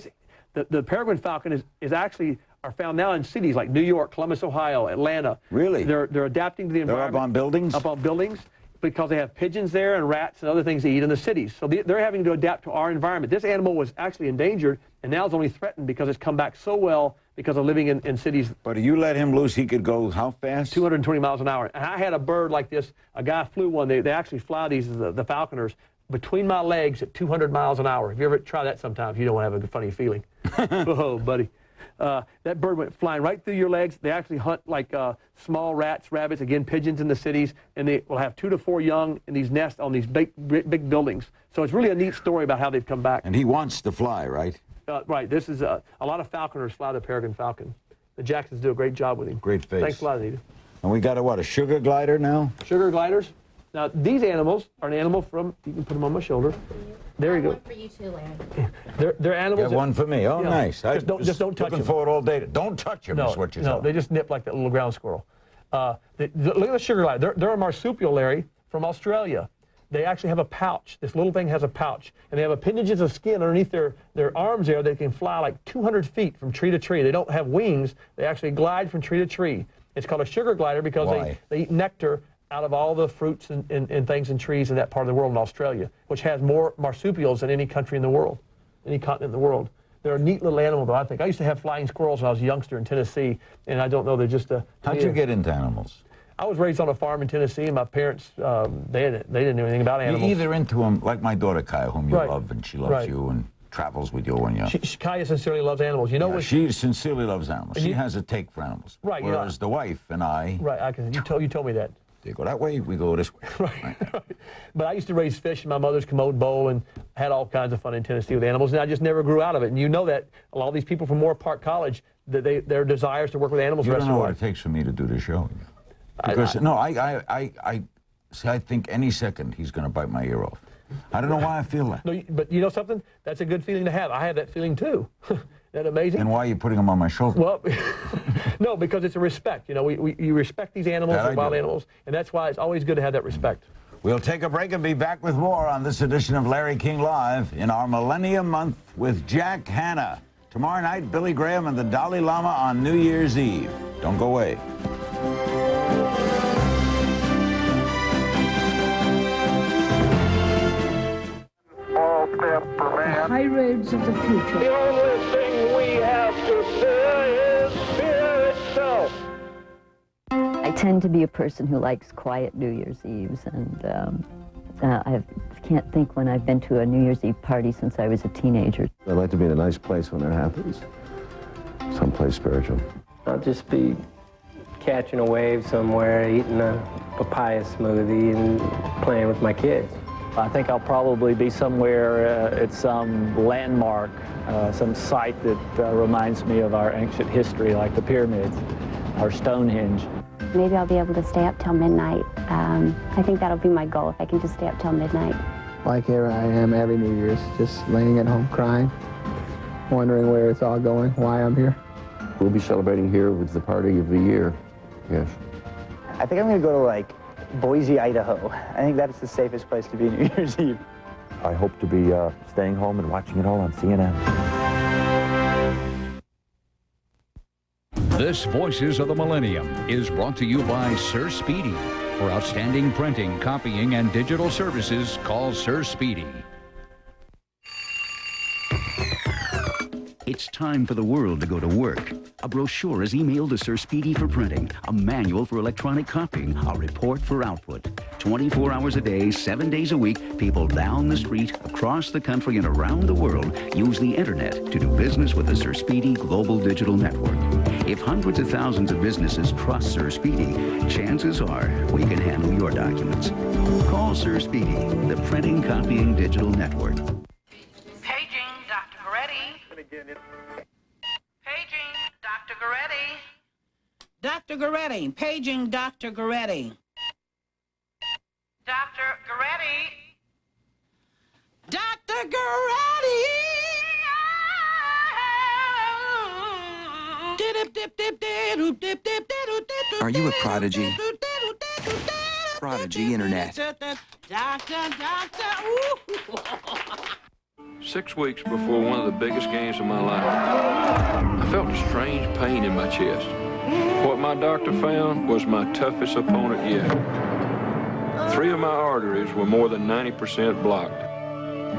the peregrine falcon is actually are found now in cities like New York, Columbus, Ohio, Atlanta. Really? They're adapting to the environment. They're up on buildings? Up on buildings because they have pigeons there and rats and other things to eat in the cities. So they're having to adapt to our environment. This animal was actually endangered and now is only threatened because it's come back so well because of living in cities. But if you let him loose, he could go how fast? 220 miles an hour. And I had a bird like this. A guy flew one. They actually fly these, the falconers, between my legs at 200 miles an hour. If you ever try that sometime, you don't want to have a funny feeling. Oh, buddy. That bird went flying right through your legs. They actually hunt like small rats, rabbits, again, pigeons in the cities, and they will have 2 to 4 young in these nests on these big buildings. So it's really a neat story about how they've come back. And he wants to fly, right? Right. This is a lot of falconers fly the peregrine falcon. The Jacksons do a great job with him. Great face. Thanks a lot, Anita. And we got a sugar glider now? Sugar gliders. Now, these animals are an animal from, you can put them on my shoulder. There you go. One for you too, Larry. They're animals. Got one for me. Oh, nice. Just don't touch them. Looking forward all day. Don't touch them, is what you're saying. No, they just nip like that little ground squirrel. Look at the sugar glider. They're a marsupial, Larry, from Australia. They actually have a pouch. This little thing has a pouch. And they have appendages of skin underneath their arms there. They can fly like 200 feet from tree to tree. They don't have wings. They actually glide from tree to tree. It's called a sugar glider because they eat nectar out of all the fruits and things and trees in that part of the world in Australia, which has more marsupials than any country in the world, any continent in the world. They're a neat little animal, though, I think. I used to have flying squirrels when I was a youngster in Tennessee, and I don't know, they're just a... How'd you get into animals? I was raised on a farm in Tennessee, and my parents, they didn't know anything about animals. You're either into them, like my daughter, Kaya, whom you love, and she loves you, and travels with you when you're... Kaya sincerely loves animals. You know what? She sincerely loves animals. She has a take for animals. Right. Whereas the wife and I... Right, you told me that. They go that way, we go this way. Right. But I used to raise fish in my mother's commode bowl and had all kinds of fun in Tennessee with animals, and I just never grew out of it. And you know that a lot of these people from Moore Park College, that their desires to work with animals. You don't know what it takes for me to do this show. Because I think any second he's going to bite my ear off. I don't know why I feel that. No, but you know something? That's a good feeling to have. I have that feeling too. Isn't that amazing? And why are you putting him on my shoulder? Well, no, because it's a respect. You know, you respect these animals, the wild animals, and that's why it's always good to have that respect. We'll take a break and be back with more on this edition of Larry King Live in our Millennium Month with Jack Hanna. Tomorrow night, Billy Graham and the Dalai Lama on New Year's Eve. Don't go away. The high roads of the future. The only thing we have to fear is fear itself. I tend to be a person who likes quiet New Year's Eves, and I can't think when I've been to a New Year's Eve party since I was a teenager. I like to be in a nice place when that happens, someplace spiritual. I'll just be catching a wave somewhere, eating a papaya smoothie, and playing with my kids. I think I'll probably be somewhere at some landmark, some site that reminds me of our ancient history, like the pyramids or Stonehenge. Maybe I'll be able to stay up till midnight. I think that'll be my goal, if I can just stay up till midnight. Like here I am every New Year's, just laying at home crying, wondering where it's all going, why I'm here. We'll be celebrating here with the party of the year, yes. I think I'm going to go to, like, Boise, Idaho. I think that's the safest place to be New Year's Eve. I hope to be staying home and watching it all on CNN. This Voices of the Millennium is brought to you by Sir Speedy. For outstanding printing, copying, and digital services, call Sir Speedy. It's time for the world to go to work. A brochure is emailed to Sir Speedy for printing, a manual for electronic copying, a report for output. 24 hours a day, 7 days a week, people down the street, across the country, and around the world use the internet to do business with the Sir Speedy Global Digital Network. If hundreds of thousands of businesses trust Sir Speedy, chances are we can handle your documents. Call Sir Speedy, the Printing, Copying Digital Network. Paging Dr. Goretti. Paging Dr. Goretti. Dr. Goretti. Paging Dr. Goretti. Dr. Goretti. Dr. Goretti. Are you a prodigy? Prodigy Internet. Doctor. 6 weeks before one of the biggest games of my life, I felt a strange pain in my chest. What my doctor found was my toughest opponent yet. 3 of my arteries were more than 90% blocked.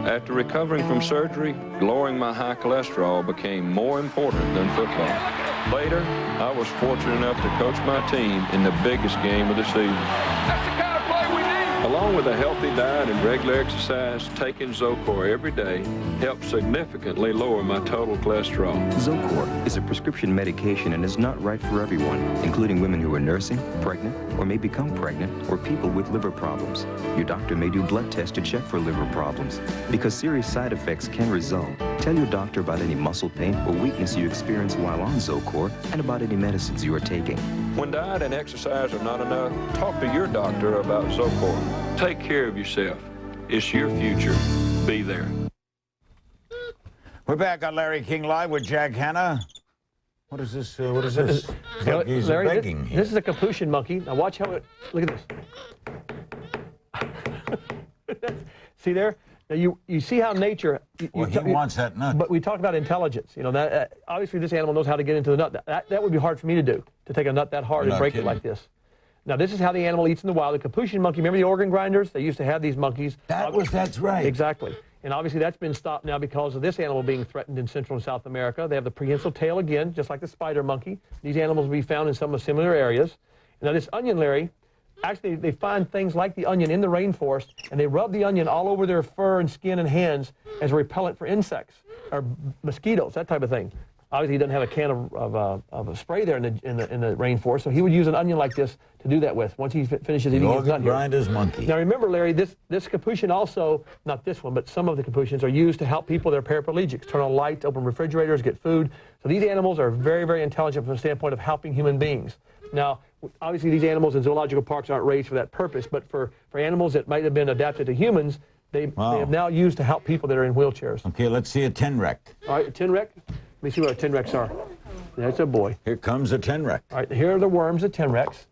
After recovering from surgery, lowering my high cholesterol became more important than football. Later, I was fortunate enough to coach my team in the biggest game of the season. That's the kind of play we need! Along with a healthy diet and regular exercise, taking Zocor every day helped significantly lower my total cholesterol. Zocor is a prescription medication and is not right for everyone, including women who are nursing, pregnant, or may become pregnant, or people with liver problems. Your doctor may do blood tests to check for liver problems. Because serious side effects can result, tell your doctor about any muscle pain or weakness you experience while on Zocor and about any medicines you are taking. When diet and exercise are not enough, talk to your doctor about Zocor. Take care of yourself. It's your future. Be there. We're back on Larry King Live with Jack Hanna. What is this? What is this? He's Larry, begging. This is a capuchin monkey. Now watch how it, look at this. See there? Now you see how nature... He wants that nut. But we talked about intelligence. You know, that obviously this animal knows how to get into the nut. That would be hard for me to do, to take a nut that hard and break it like this. Now this is how the animal eats in the wild. The capuchin monkey, remember the organ grinders? They used to have these monkeys. That's right. Exactly. And obviously that's been stopped now because of this animal being threatened in Central and South America. They have the prehensile tail again, just like the spider monkey. These animals will be found in some similar areas. Now this onion, Larry, actually they find things like the onion in the rainforest, and they rub the onion all over their fur and skin and hands as a repellent for insects. or mosquitoes, that type of thing. Obviously, he doesn't have a can of a spray there in the rainforest, so he would use an onion like this to do that with once he finishes eating his nut here. Grinder's monkey. Now remember, Larry, this capuchin also, not this one, but some of the capuchins are used to help people that are paraplegics, turn on lights, open refrigerators, get food. So these animals are very, very intelligent from the standpoint of helping human beings. Now, obviously, these animals in zoological parks aren't raised for that purpose, but for animals that might have been adapted to humans, they have now used to help people that are in wheelchairs. Okay, let's see a tenrec. All right, a tenrec. Let me see what our tenrecs are. That's a boy. Here comes a tenrec. All right, here are the worms of tenrecs.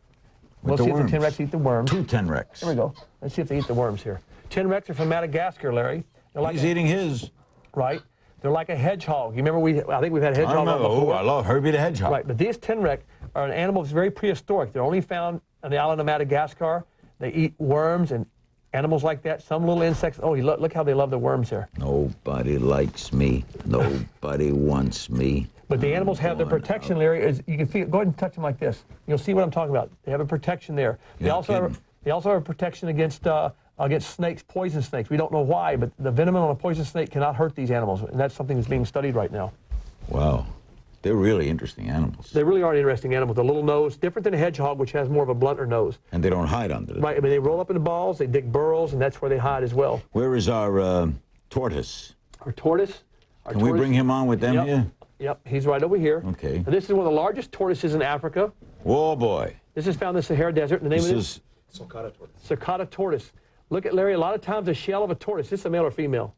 We'll see if the tenrecs eat the worms. 2 tenrecs. There we go. Let's see if they eat the worms here. Tenrecs are from Madagascar, Larry. He's eating his. Right. They're like a hedgehog. You remember I think we've had a hedgehog on before. I love Herbie the Hedgehog. Right, but these tenrec are an animal that's very prehistoric. They're only found on the island of Madagascar. They eat worms and animals like that, some little insects. Oh, look how they love the worms here. Nobody likes me. Nobody wants me. But the animals have their protection, Larry. You can feel. Go ahead and touch them like this. You'll see what I'm talking about. They have a protection there. They also have a protection against snakes, poison snakes. We don't know why, but the venom on a poison snake cannot hurt these animals, and that's something that's being studied right now. Wow. They're really interesting animals. They really are interesting animals. The little nose, different than a hedgehog, which has more of a blunter nose. And they don't hide under it. Right. I mean, they roll up into balls, they dig burrows, and that's where they hide as well. Where is our tortoise? Our tortoise? Can we bring him on with them here? Yep, he's right over here. Okay. And this is one of the largest tortoises in Africa. Whoa, boy. This is found in the Sahara Desert. And the name of this is Sulcata tortoise. Sulcata tortoise. Look at, Larry, a lot of times the shell of a tortoise, is this a male or female?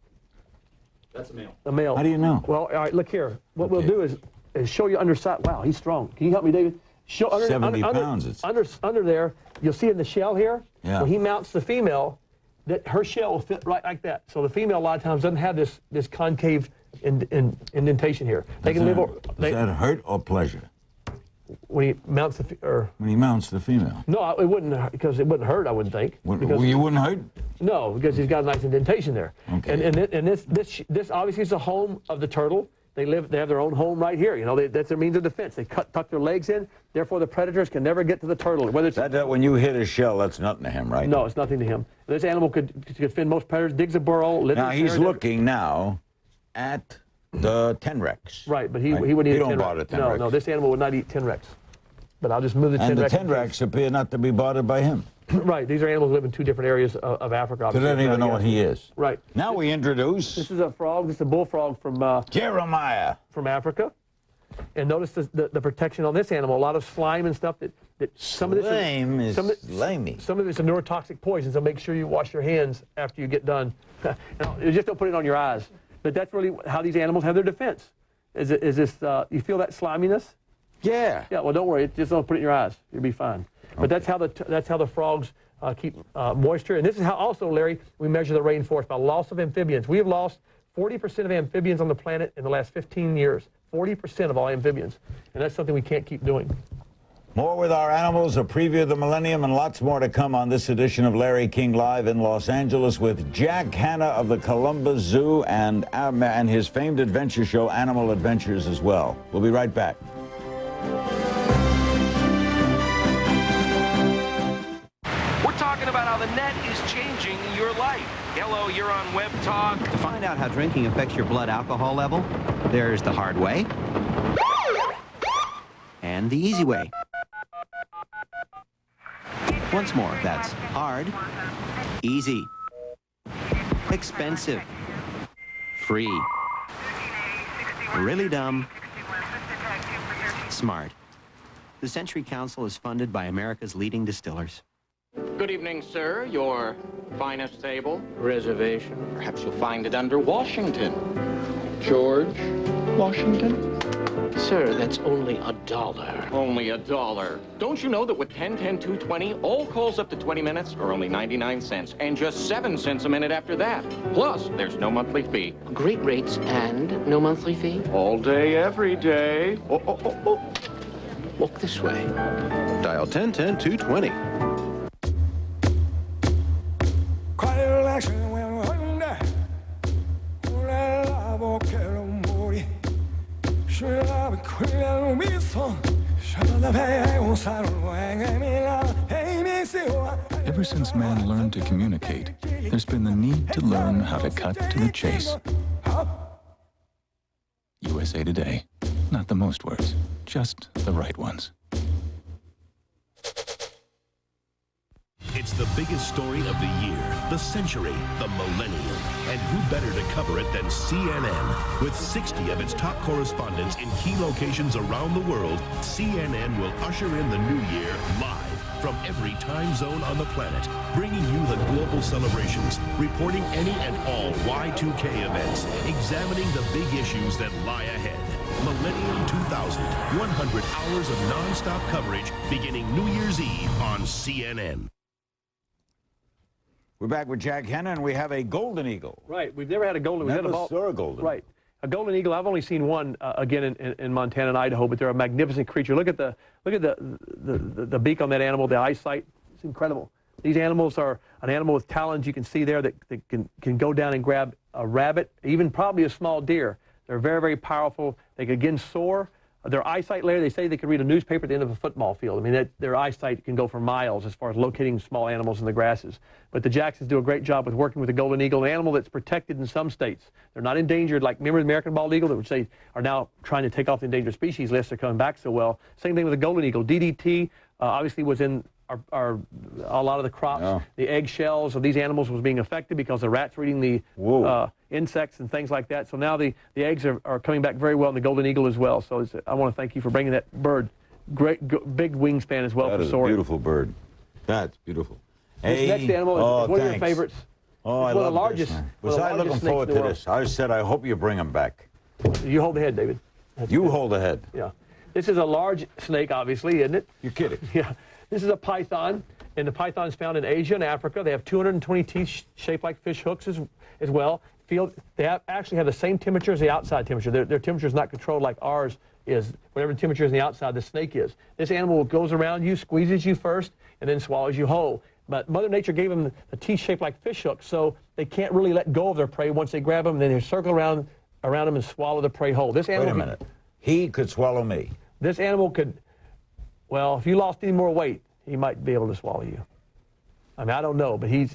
That's a male. A male. How do you know? Well, all right, look here. What we'll do is show you underside. Wow, he's strong. Can you help me, David? Show 70 pounds. Under there, you'll see in the shell here, when he mounts the female, that her shell will fit right like that. So the female a lot of times doesn't have this concave indentation here. Does that hurt or pleasure? When he mounts when he mounts the female. No, it wouldn't, because it wouldn't hurt, I wouldn't think. You wouldn't hurt? No, because he's got a nice indentation there. Okay. And this obviously is the home of the turtle. They have their own home right here. You know, that's their means of defense. They tuck their legs in. Therefore, the predators can never get to the turtle. Whether it's that when you hit his shell, that's nothing to him, right? No, it's nothing to him. This animal could fend most predators. Digs a burrow. Now he's looking now at the tenrecs. Right, but he wouldn't eat a tenrec. He don't bother tenrecs. No, this animal would not eat tenrecs. But I'll just move the tenrecs. And the tenrecs appear not to be bothered by him. Right, these are animals that live in 2 different areas of Africa. They don't even know what he is. Right. Now we introduce... This is a frog. This is a bullfrog from... Jeremiah. From Africa. And notice the protection on this animal. A lot of slime and stuff that some of this is slimy. Some of it's a neurotoxic poison, so make sure you wash your hands after you get done. You just don't put it on your eyes. But that's really how these animals have their defense. Is this, you feel that sliminess? Yeah. Yeah, well, don't worry. Just don't put it in your eyes. You'll be fine. But that's how the frogs keep moisture. And this is how also, Larry, we measure the rainforest by loss of amphibians. We have lost 40% of amphibians on the planet in the last 15 years. 40% of all amphibians. And that's something we can't keep doing. More with our animals, a preview of the millennium, and lots more to come on this edition of Larry King Live in Los Angeles with Jack Hanna of the Columbus Zoo and his famed adventure show, Animal Adventures, as well. We'll be right back. About how the net is changing your life. Hello, you're on Web Talk. To find out how drinking affects your blood alcohol level, there's the hard way and the easy way. Once more, that's hard, easy, expensive, free, really dumb, smart. The Century Council is funded by America's leading distillers. Good evening, sir. Your finest table? Reservation. Perhaps you'll find it under Washington. George Washington? Sir, that's only $1. Only $1. Don't you know that with 10-10-220, all calls up to 20 minutes are only 99 cents, and just 7 cents a minute after that. Plus, there's no monthly fee. Great rates and no monthly fee? All day, every day. Walk this way. Dial 10-10-220. Ever since man learned to communicate, there's been the need to learn how to cut to the chase. USA Today. Not the most words, just the right ones. It's the biggest story of the year, the century, the millennium. And who better to cover it than CNN? With 60 of its top correspondents in key locations around the world, CNN will usher in the new year live from every time zone on the planet, bringing you the global celebrations, reporting any and all Y2K events, examining the big issues that lie ahead. Millennium 2000, 100 hours of non-stop coverage beginning New Year's Eve on CNN. We're back with Jack Hanna, and we have a golden eagle. Right. We've never had a golden. Never saw a golden. Right. A golden eagle. I've only seen one again in Montana and Idaho, but they're a magnificent creature. Look at the beak on that animal. The eyesight. It's incredible. These animals are an animal with talons. You can see there that can go down and grab a rabbit, even probably a small deer. They're very, very powerful. They can again soar. Their eyesight layer, they say they can read a newspaper at the end of a football field. I mean, their eyesight can go for miles as far as locating small animals in the grasses. But the Jacksons do a great job with working with the golden eagle, an animal that's protected in some states. They're not endangered, like, remember the American bald eagle that would say are now trying to take off the endangered species list. They're coming back so well. Same thing with the golden eagle. DDT obviously was in a lot of the crops. Oh. The eggshells of these animals was being affected because the rats were eating the insects and things like that. So now the eggs are coming back very well in the golden eagle as well. So I want to thank you for bringing that bird. Great, big wingspan as well. That is a beautiful bird. That's beautiful. This next animal is one of your favorites. Oh, I love this. Was I looking forward to this? I said, I hope you bring him back. You hold the head, David. You hold the head. Yeah. This is a large snake, obviously, isn't it? You're kidding. Yeah. This is a python, and the python is found in Asia and Africa. They have 220 teeth shaped like fish hooks as well. They actually have the same temperature as the outside temperature. Their temperature is not controlled like ours is. Whatever the temperature is on the outside, the snake is. This animal goes around you, squeezes you first, and then swallows you whole. But Mother Nature gave them the teeth shaped like fish hooks, so they can't really let go of their prey once they grab them, and then they circle around them and swallow the prey whole. This animal. Wait a minute. He could swallow me. This animal could. Well, if you lost any more weight, he might be able to swallow you. I mean, I don't know, but he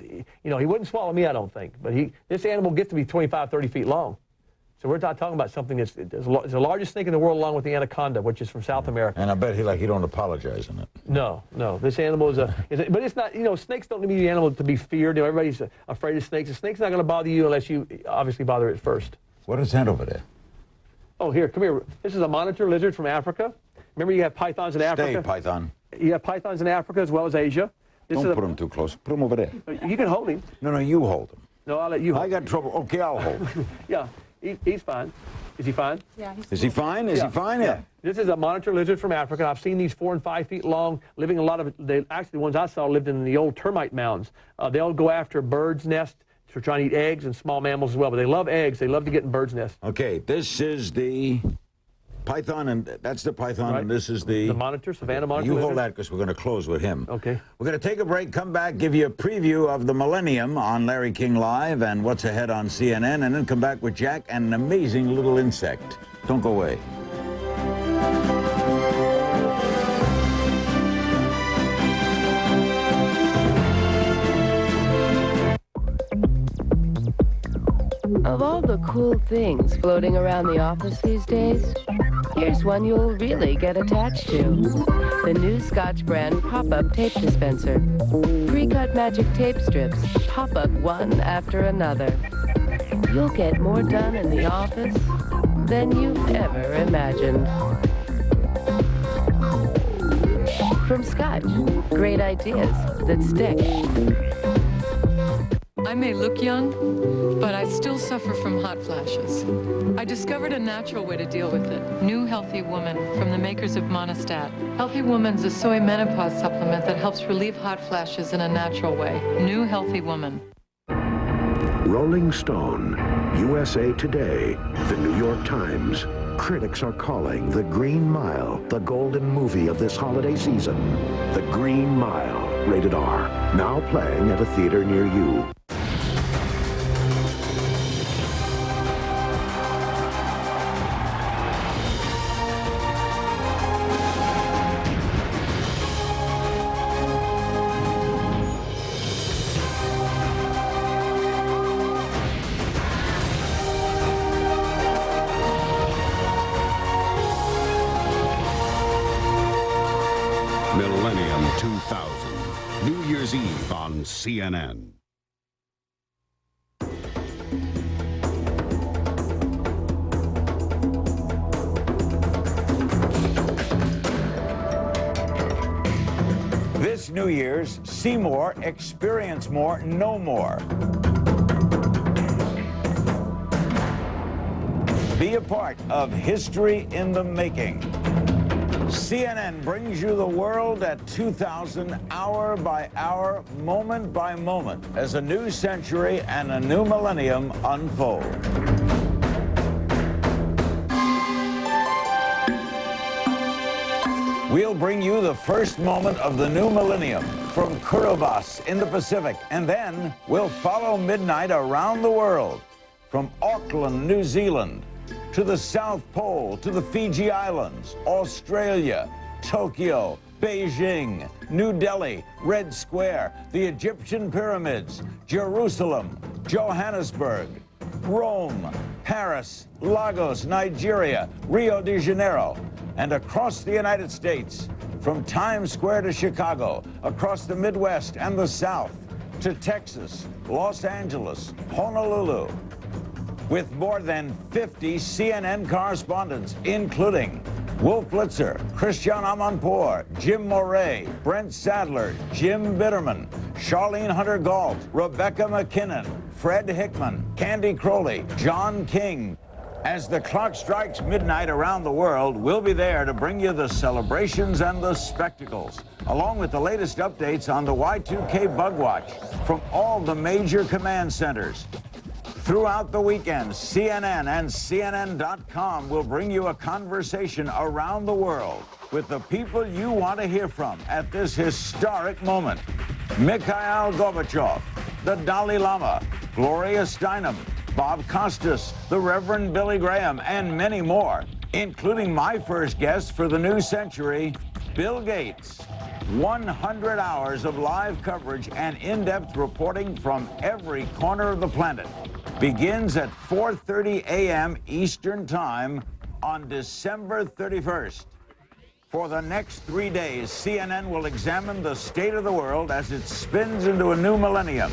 wouldn't swallow me, I don't think. But this animal gets to be 25, 30 feet long. So we're not talking about something that's the largest snake in the world, along with the anaconda, which is from South America. And I bet he don't apologize in it. No. This animal but it's not, snakes don't need the animal to be feared. Everybody's afraid of snakes. A snake's not going to bother you unless you obviously bother it first. What is that over there? Oh, here, come here. This is a monitor lizard from Africa. Remember, you have pythons in Africa. Stay, python. You have pythons in Africa as well as Asia. Don't put him too close. Put him over there. You can hold him. No, you hold him. No, I'll let you hold him. I got trouble. Okay, I'll hold him. Yeah, he's fine. Is he fine? Yeah, Is he fine? Is he fine? Yeah. This is a monitor lizard from Africa. I've seen these 4 and 5 feet long, living a lot of, actually the ones I saw lived in the old termite mounds. They'll go after birds' nests to try and eat eggs and small mammals as well, but they love eggs. They love to get in birds' nests. Okay, this is the python, and that's the python, right. And this is the monitor, Savannah monitor. You hold that because we're going to close with him. Okay. We're going to take a break, come back, give you a preview of the millennium on Larry King Live and what's ahead on CNN, and then come back with Jack and an amazing little insect. Don't go away. Of all the cool things floating around the office these days, here's one you'll really get attached to. The new Scotch brand pop-up tape dispenser. Pre-cut magic tape strips pop up one after another. You'll get more done in the office than you've ever imagined. From Scotch, great ideas that stick. I may look young, but I still suffer from hot flashes. I discovered a natural way to deal with it. New Healthy Woman from the makers of Monistat. Healthy Woman's a soy menopause supplement that helps relieve hot flashes in a natural way. New Healthy Woman. Rolling Stone, USA Today, the New York Times. Critics are calling The Green Mile the golden movie of this holiday season. The Green Mile, rated R. Now playing at a theater near you. Millennium 2000, New Year's Eve on CNN. This New Year's, see more, experience more, know more. Be a part of history in the making. CNN brings you the world at 2000, hour by hour, moment by moment, as a new century and a new millennium unfold. We'll bring you the first moment of the new millennium from Kiribati in the Pacific, and then we'll follow midnight around the world, from Auckland, New Zealand, to the South Pole, to the Fiji Islands, Australia, Tokyo, Beijing, New Delhi, Red Square, the Egyptian pyramids, Jerusalem, Johannesburg, Rome, Paris, Lagos, Nigeria, Rio de Janeiro, and across the United States, from Times Square to Chicago, across the Midwest and the South, to Texas, Los Angeles, Honolulu, with more than 50 CNN correspondents, including Wolf Blitzer, Christian Amanpour, Jim Moret, Brent Sadler, Jim Bitterman, Charlene Hunter-Gault, Rebecca McKinnon, Fred Hickman, Candy Crowley, John King. As the clock strikes midnight around the world, we'll be there to bring you the celebrations and the spectacles, along with the latest updates on the Y2K Bug Watch from all the major command centers. Throughout the weekend, CNN and CNN.com will bring you a conversation around the world with the people you want to hear from at this historic moment. Mikhail Gorbachev, the Dalai Lama, Gloria Steinem, Bob Costas, the Reverend Billy Graham, and many more, including my first guest for the new century, Bill Gates. 100 hours of live coverage and in-depth reporting from every corner of the planet begins at 4:30 a.m. Eastern Time on December 31st. For the next 3 days, CNN will examine the state of the world as it spins into a new millennium.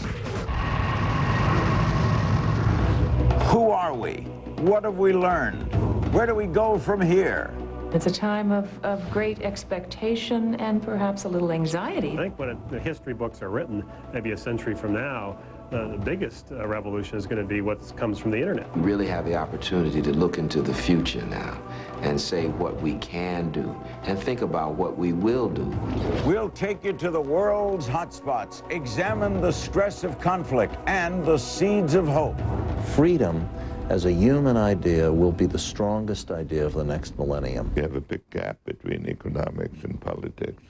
Who are we? What have we learned? Where do we go from here? It's a time of great expectation and perhaps a little anxiety. I think when the history books are written, maybe a century from now, the biggest revolution is going to be what comes from the internet. We really have the opportunity to look into the future now and say what we can do and think about what we will do. We'll take you to the world's hotspots, examine the stress of conflict and the seeds of hope. Freedom as a human idea will be the strongest idea of the next millennium. We have a big gap between economics and politics,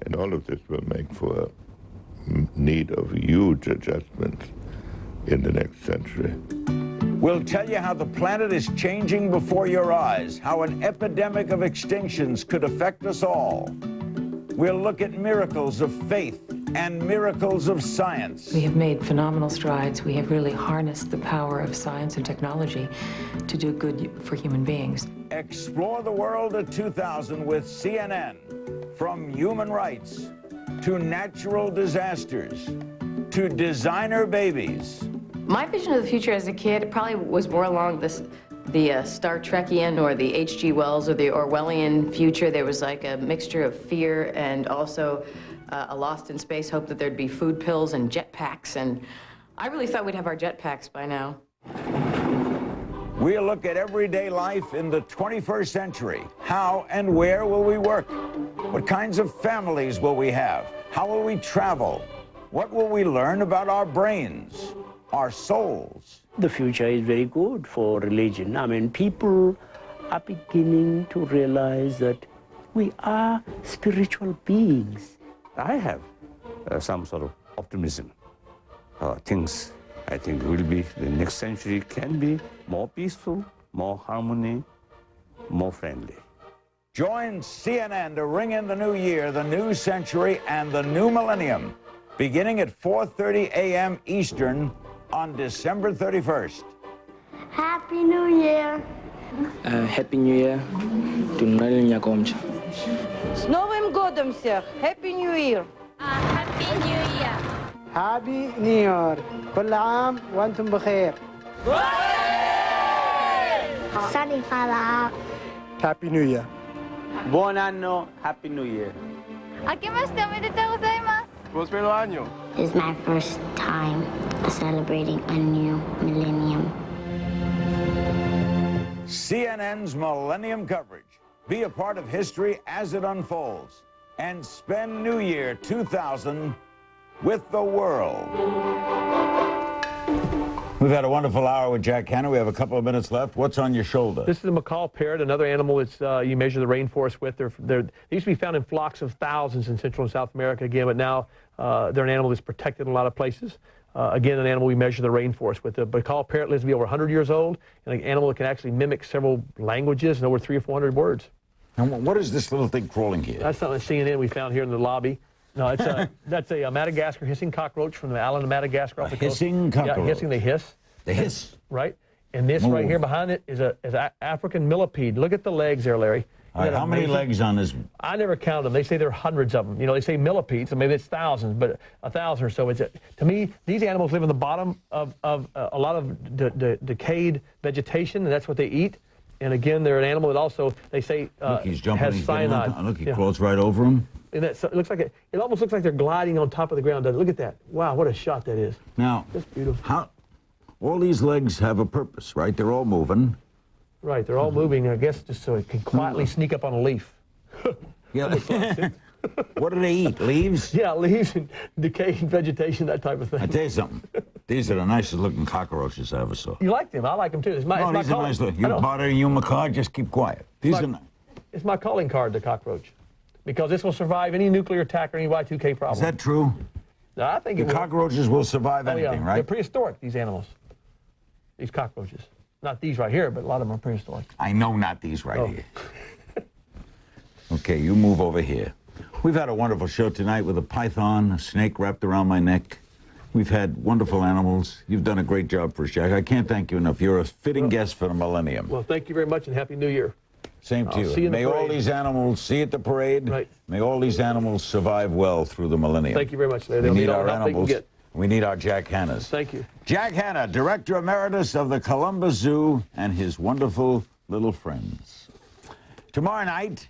and all of this will make for a need of huge adjustments in the next century. We'll tell you how the planet is changing before your eyes, how an epidemic of extinctions could affect us all. We'll look at miracles of faith and miracles of science. We have made phenomenal strides. We have really harnessed the power of science and technology to do good for human beings. Explore the world at 2000 with CNN. From human rights to natural disasters to designer babies. My vision of the future as a kid probably was more along the Star Trekian or the H.G. Wells or the Orwellian future. There was like a mixture of fear and also a lost in space hope that there'd be food pills and jetpacks, and I really thought we'd have our jetpacks by now. We'll look at everyday life in the 21st century. How and where will we work? What kinds of families will we have? How will we travel? What will we learn about our brains, our souls? The future is very good for religion. I mean, people are beginning to realize that we are spiritual beings. I have some sort of optimism. Things, I think, will be, the next century can be more peaceful, more harmony, more friendly. Join CNN to ring in the new year, the new century, and the new millennium, beginning at 4:30 a.m. Eastern on December 31st. Happy New Year. Happy New Year. Tunali Nyakomcha. С Новым годом всех! Happy New Year! Happy New Year! Happy New Year! كل عام وأنتم بخير. Sunny Fala! Happy New Year. Buon anno, Happy New Year. 明けましておめでとうございます Prospero año. This is my first time celebrating a new millennium. CNN's Millennium coverage. Be a part of history as it unfolds. And spend New Year 2000 with the world. We've had a wonderful hour with Jack Hanna. We have a couple of minutes left. What's on your shoulder? This is a macaw parrot, another animal that's you measure the rainforest with. They used to be found in flocks of thousands in Central and South America again, but now they're an animal that's protected in a lot of places. Again, an animal we measure the rainforest with. The macaw parrot lives to be over 100 years old, and an animal that can actually mimic several languages and over 300 or 400 words. And what is this little thing crawling here? That's something CNN we found here in the lobby. No, it's that's a Madagascar hissing cockroach from the island of Madagascar. A hissing cockroach? Yeah, hissing, they hiss. They hiss? Right. And this right here behind it is a African millipede. Look at the legs there, Larry. All right, how many legs on this? I never counted them. They say there are hundreds of them. You know, they say millipedes, so maybe it's thousands, but 1,000 or so. To me, these animals live in the bottom of a lot of decayed vegetation, and that's what they eat. And again, they're an animal that also, they say, look, he's jumping, has cyanide. Look, he crawls right over him. And it looks like it almost looks like they're gliding on top of the ground. Doesn't it? Look at that. Wow, what a shot that is. Now, that's beautiful. All these legs have a purpose, right? They're all moving. Right, they're all moving, I guess, just so it can quietly sneak up on a leaf. Yeah. What do they eat? Leaves? Yeah, leaves and decaying vegetation, that type of thing. I tell you something. These are the nicest looking cockroaches I ever saw. You like them? I like them too. It's my, no, it's these my are nice looking. You butter, you macaw, just keep quiet. It's my calling card, the cockroach, because this will survive any nuclear attack or any Y2K problem. Is that true? I think the cockroaches will survive anything, right? They're prehistoric, these animals. These cockroaches. Not these right here, but a lot of them are prehistoric. I know not these right here. Okay, you move over here. We've had a wonderful show tonight with a python, a snake wrapped around my neck. We've had wonderful animals. You've done a great job for us, Jack. I can't thank you enough. You're a fitting guest for the millennium. Well, thank you very much, and Happy New Year. Same to you. See you in the May parade. all these animals see at the parade. Right. May all these animals survive well through the millennium. Thank you very much, Larry. We They'll need need all our the help they can animals. get. We need our Jack Hannas. Thank you. Jack Hanna, Director Emeritus of the Columbus Zoo, and his wonderful little friends. Tomorrow night,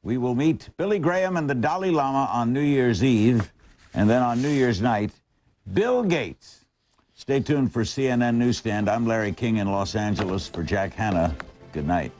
we will meet Billy Graham and the Dalai Lama on New Year's Eve, and then on New Year's night, Bill Gates. Stay tuned for CNN Newsstand. I'm Larry King in Los Angeles for Jack Hanna. Good night.